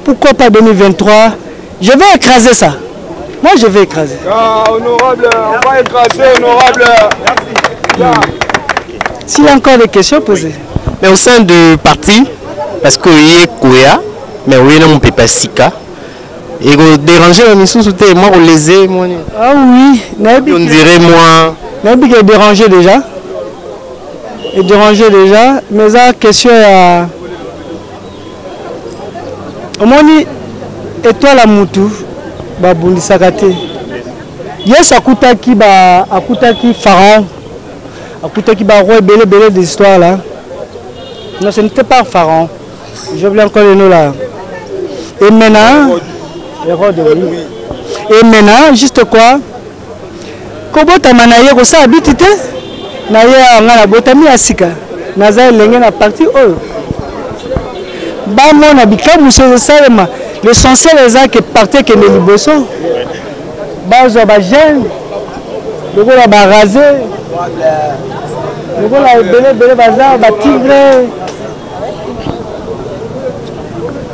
Pourquoi pas 2023? Je vais écraser ça. Moi je vais écraser. Ah, honorable, on va écraser honorable. S'il y a encore des questions posées. Mais au sein du parti parce que y est Kouya mais oui non on peut pas sika. Et vous dérangez la mission sous moi vous lésez moi. Ah oui, on dirait moi. Nabi qui est dérangé déjà. Et dérangé déjà, mais la question est Omoni étoile à Moutou, Babundi Sakate. Yes, akutaki Pharaon, akutaki ba roi belé des histoires là. Non, ce n'était pas Pharaon. Je voulais encore le nom là. Et maintenant, et maintenant, juste quoi? Kobo tamanaye ko sa habitité na ya ngala botami asika. Naza lenge na parti oyo. Ba mona bikamu se salema. L'essentiel est que parti que les liboso. Ba zo ba jeune. Le go la ba raser. Le go la belé bazar ba tigre.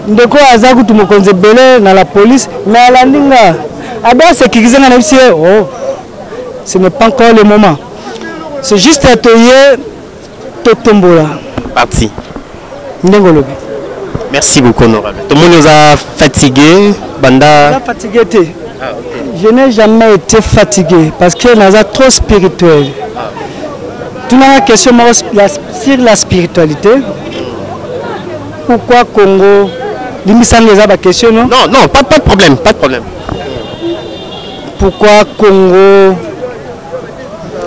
Ndeko azaku tumokonze belé na la police mais ala ndinga. Aba sécuriser na bisi oh. Ce n'est pas encore le moment. C'est juste atelier Totombola. Parti. Ndengolobi. Merci beaucoup, honorable. Tout le monde nous a fatigué. Banda. Fatigué. Je n'ai jamais été fatigué parce que nous sommes trop spirituel. Tu n'as pas question sur la spiritualité. Pourquoi Congo? L'immissan les a la question, non? Non, pas de problème, pas de problème. Pourquoi Congo?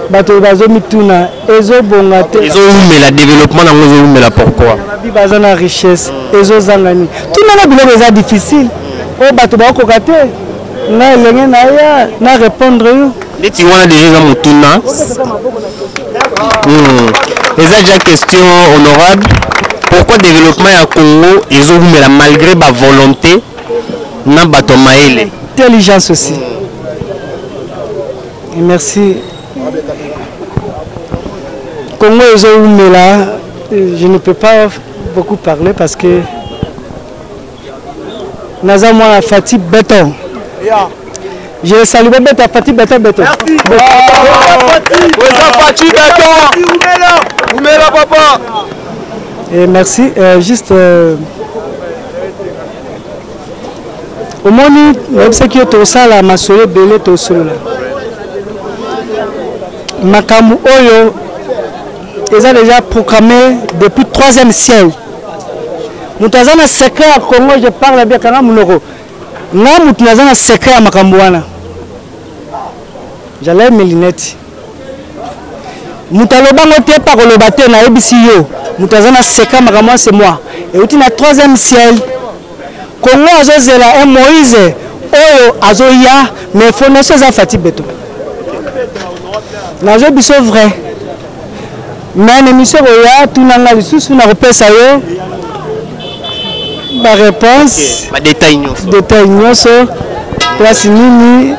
Bato bazo mituna ezo bongate ezo umela développement na ngozo umela pourquoi bazo na richesse ezo zangani tout na biloko eza difficile o bato ba kokate na lenge na ya na répondre yo ndeti wana déjà mutuna eza déjà question honorable pourquoi développement ya Congo ezo umela malgré ba volonté na bato maele intelligence aussi et merci. Congo je ne peux pas beaucoup parler parce que nous avons la fatigue béton. Je salue Béton, fatigue béton. Merci. Fatigue béton. Vous mettez là, papa. Et merci. Juste au moment où ce qui est au sol, la massole belé au sol. Makamu Oyo, ils ont déjà proclamé depuis 3e siècle. Nous avons un secret à Congo, je parle bien quand même. Nous avons un secret à Makambouana. J'allais mes lunettes. Nous avons par le bateau na EBCO. Nous avons un secret à Makambouana, c'est moi. Et au 3e siècle, Congo a un Moïse, Oyo, Azoya, mais il faut ne pas fatiguer béton. Nazo biso vrai. Mais l'émission Oya, tout n'a pas sous na repesa yo. Ma réponse. Ma détail nyoso. Détail nyoso. Place nini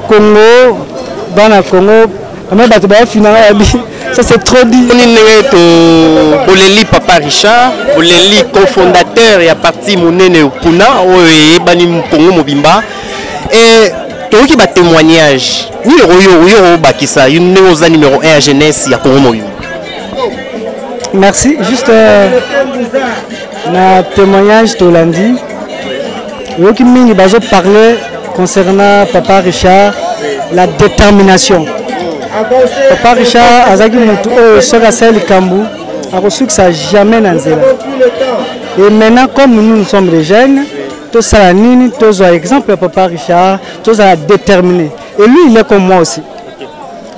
Congo, bana Congo. Mais bato ba finanga ya bi. Ça c'est trop dit. On est to Oleli Papa Richard, Oleli cofondateur et à parti Monene Puna, oye bani Congo Mobimba et qui va témoignage ni Royo Bakissa, une numéro 1 à jeunesse ya Congo Mobimba. Merci, juste un témoignage de lundi. Qui m'a parlé concernant Papa Richard, la détermination. Papa Richard, Azagi Moutou, Sogasel Kambu, a reçu que ça jamais n'a zéro. Et maintenant, comme nous sommes des jeunes, tout ça, tout ça, exemple, Papa Richard, tout ça déterminé. Et lui, il est comme moi aussi.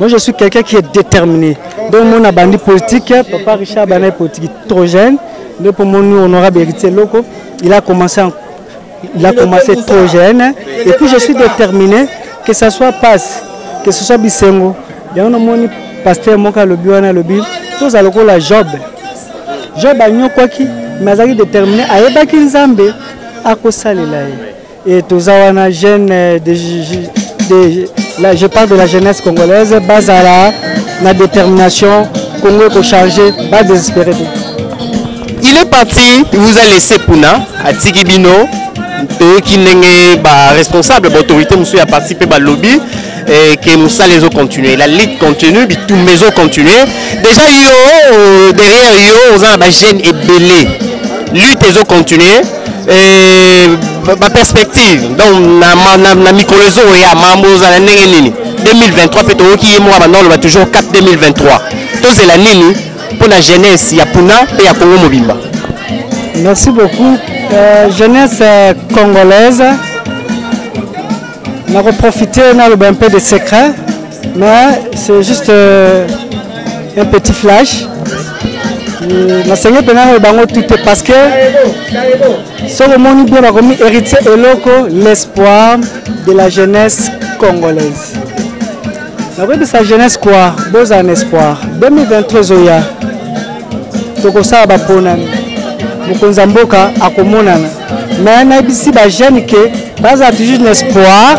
Moi, je suis quelqu'un qui est déterminé. Donc, mon abandi politique, Papa Richard Banay politique trop jeune. Donc, pour mon honorable héritier local, il a commencé trop jeune. Et puis, je suis déterminé que ce soit passe, que ce soit Bisengo. Il y a un pasteur Moka Lobi, tous à la Job. Job a eu quoi qui m'a déterminé à Ebaki Nzambe à Kosalila. Et tous les jeunes je parle de la jeunesse congolaise, basala, la détermination, Congo pour changer, pas désespérer. Il est parti, il vous a laissé Puna, à Tikibino, qui est responsable de l'autorité, monsieur a participé au lobby, et que Moussa les a continué. La lutte continue, tout les maisons continuent. Déjà, derrière eux, on a des jeunes et belés. Lutte les a continué. Ma perspective, donc, na micro-réseau et à Mamboza, 2023, peut-être qui est moi maintenant, on va toujours 4 2023. Donc, c'est la Nini pour la jeunesse, il y a Puna et il y a Congo Mobimba. Merci beaucoup. Jeunesse congolaise, on a profité, on a un peu de secret, mais c'est juste un petit flash. Parce que ce moment bien héritier et loco l'espoir de la jeunesse congolaise. La jeunesse quoi? Beaux un espoir. 2023 Zoya. Toko ça va ponan. Mukonzamboka akomonana. Mais na bisi ba jeune que base a toujours un espoir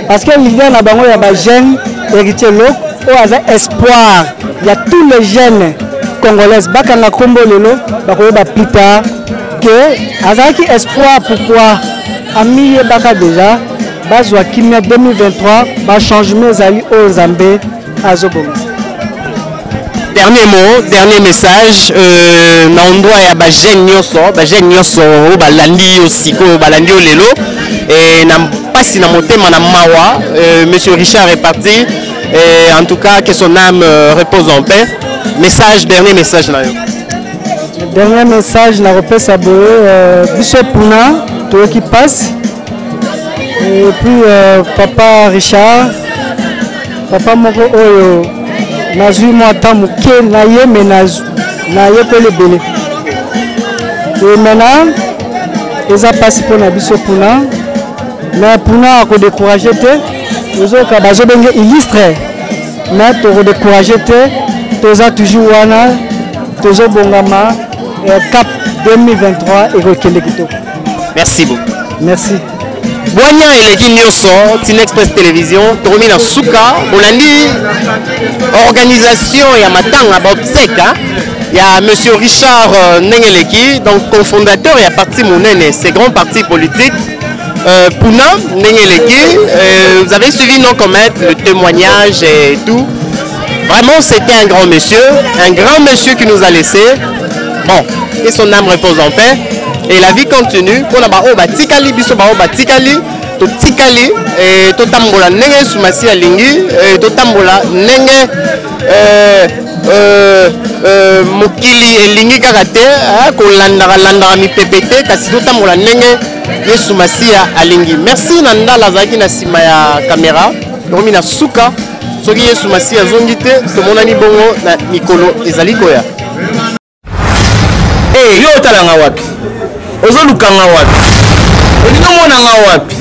parce que l'idée na bango ya ba jeune héritier loco o aza espoir. Il y a tous les jeunes congolaises bakanga kombo lelo bakoyeba plus tard que azaki espoir pourquoi ami baka déjà bazwa kimia 2023 ba changement zali au Zambé azobonga. Dernier mot, dernier message na ondwa ya ba jeune nyoso o balandi osiko balandi lelo et na pasi na motema na mawa monsieur Richard est parti et en tout cas que son âme repose en paix. Message, dernier message là. Dernier message, la repose à Bishop Puna, tout qui passe. Et puis Papa Richard, Papa Moko Oyo, Nazui Mwata Mouké, Naye Menaz, Naye Pele Bele. Et maintenant, ils ont passé pour la Bishop Puna, mais Puna a découragé, ils ont illustré, mais tu as découragé. Toza toujours wana tozo bongama cap 2023 et rekende kitoko. Merci beaucoup. Merci. Boanya eleki nyonso Tina Express Télévision tokomi na suka bolandi organisation ya matanga ba obsèque ya monsieur Richard Nengeleki donc cofondateur ya parti monene c'est grand parti politique Puna Nengeleki vous avez suivi nos commentaires le témoignage et tout. Vraiment, c'était un grand monsieur qui nous a laissé. Bon, et son âme repose en paix. Et la vie continue. Pour la bao batikali, biso bao batikali, to tikali, et to tambola nenge sumasi alingi, et to tambola nenge mokili elingi kakate, ko landara mi pepete, kasi to tambola nenge yesumasi alingi. Merci Nanda Lazaki na sima ya caméra. Romi na suka. Soki Yesu Masi azongite tomonani bongo na mikolo ezali koya. Eh yo talanga wapi? Ozolukanga wapi? Olingo monanga wapi?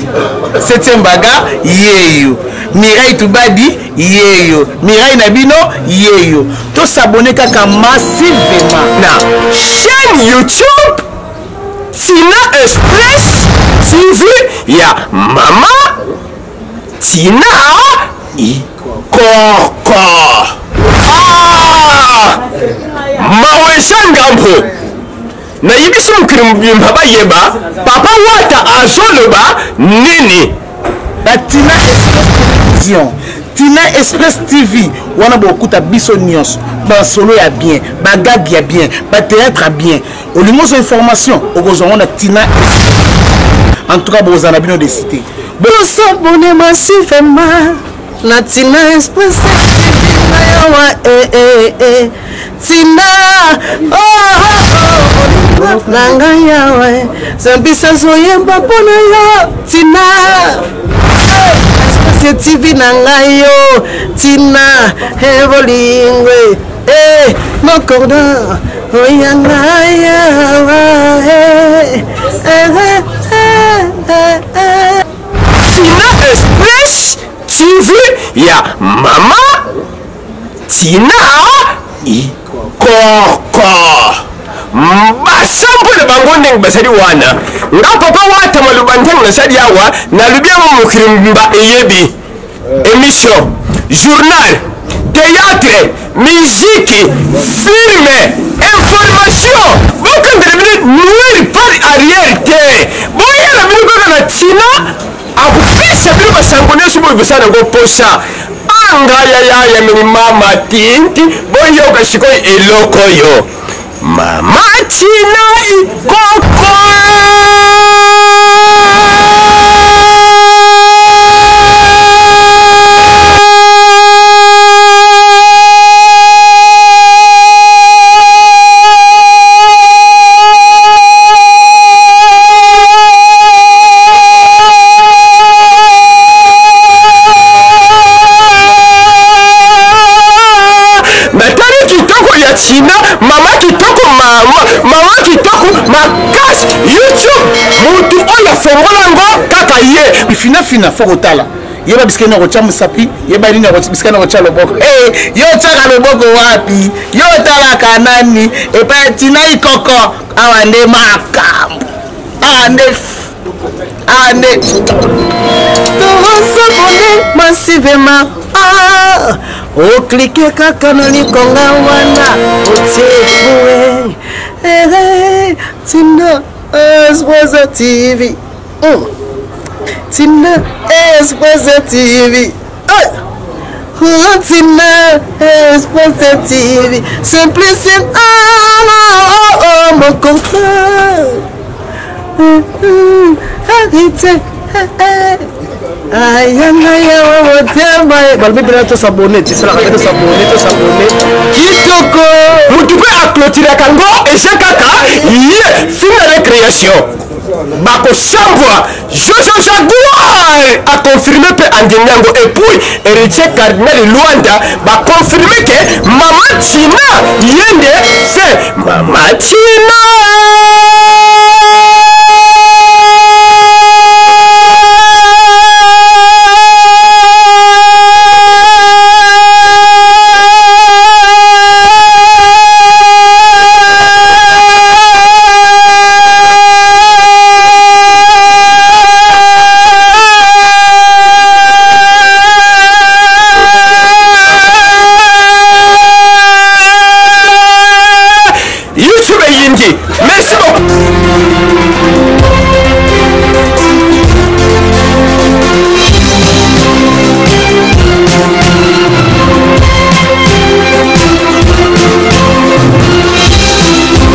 Setembaga yeyo. Mirai Tubadi yeyo. Mirai Nabino yeyo. To s'abonner kaka massivement na chaîne YouTube Tina Express TV ya Mama Tina Koko Mawesha Ngampo na yibisi mukiri mubimba bayeba papa wata azoloba nini Tina Express Télévision Tina Express TV wana bokuta biso nyonso ba solo ya bien ba gag ya bien ba théâtre ya bien olingo so information okozonga na Tina en tout cas bozana bino de cité boso bonne massivement na Tina Express TV na yawa Tina nanga yawa Zambisa soyemba pona yo Tina Express partage TV nangayo tina evolingwe mon cordon oyangaya Tina Express TV ya mama Tina ikoko basampule bango ndenge basali wana nga papa wata maloba ntango nasali awa nalobia mo mokirimba eyebi émission journal théâtre musique film information bokandele nouvelle par arrière te boyala bino kaka na Tina akupesa bino basango nyonso boyo bosala yango posa angayayaya mini mama tinti boyoka sikoyo eloko yo mama Tina ikoko Tina mama kitoko mama kitoko makasi YouTube mutu oya fongola ngo kaka ye fina fokotala yeba bisikena ko cha musapi yeba nini ko bisikena ko cha loboko yo chaka loboko wapi yo tala kanani epa Tina ikoko awande makambo ande s'abonner massivement o cliquer kaka na likonga wana otie Tina Express TV Tina Express TV Tina Express TV simplicité mon contrat arrêtez ayangaya wotema balbibira to s'abonner kitoko mutu pe aclotira kango esekaka ye film de création bako chambwa Jojo Jaguar a confirmé pe angenyango et puis héritier cardinal Luanda ba confirmé que mama Tina yende fait mama Tina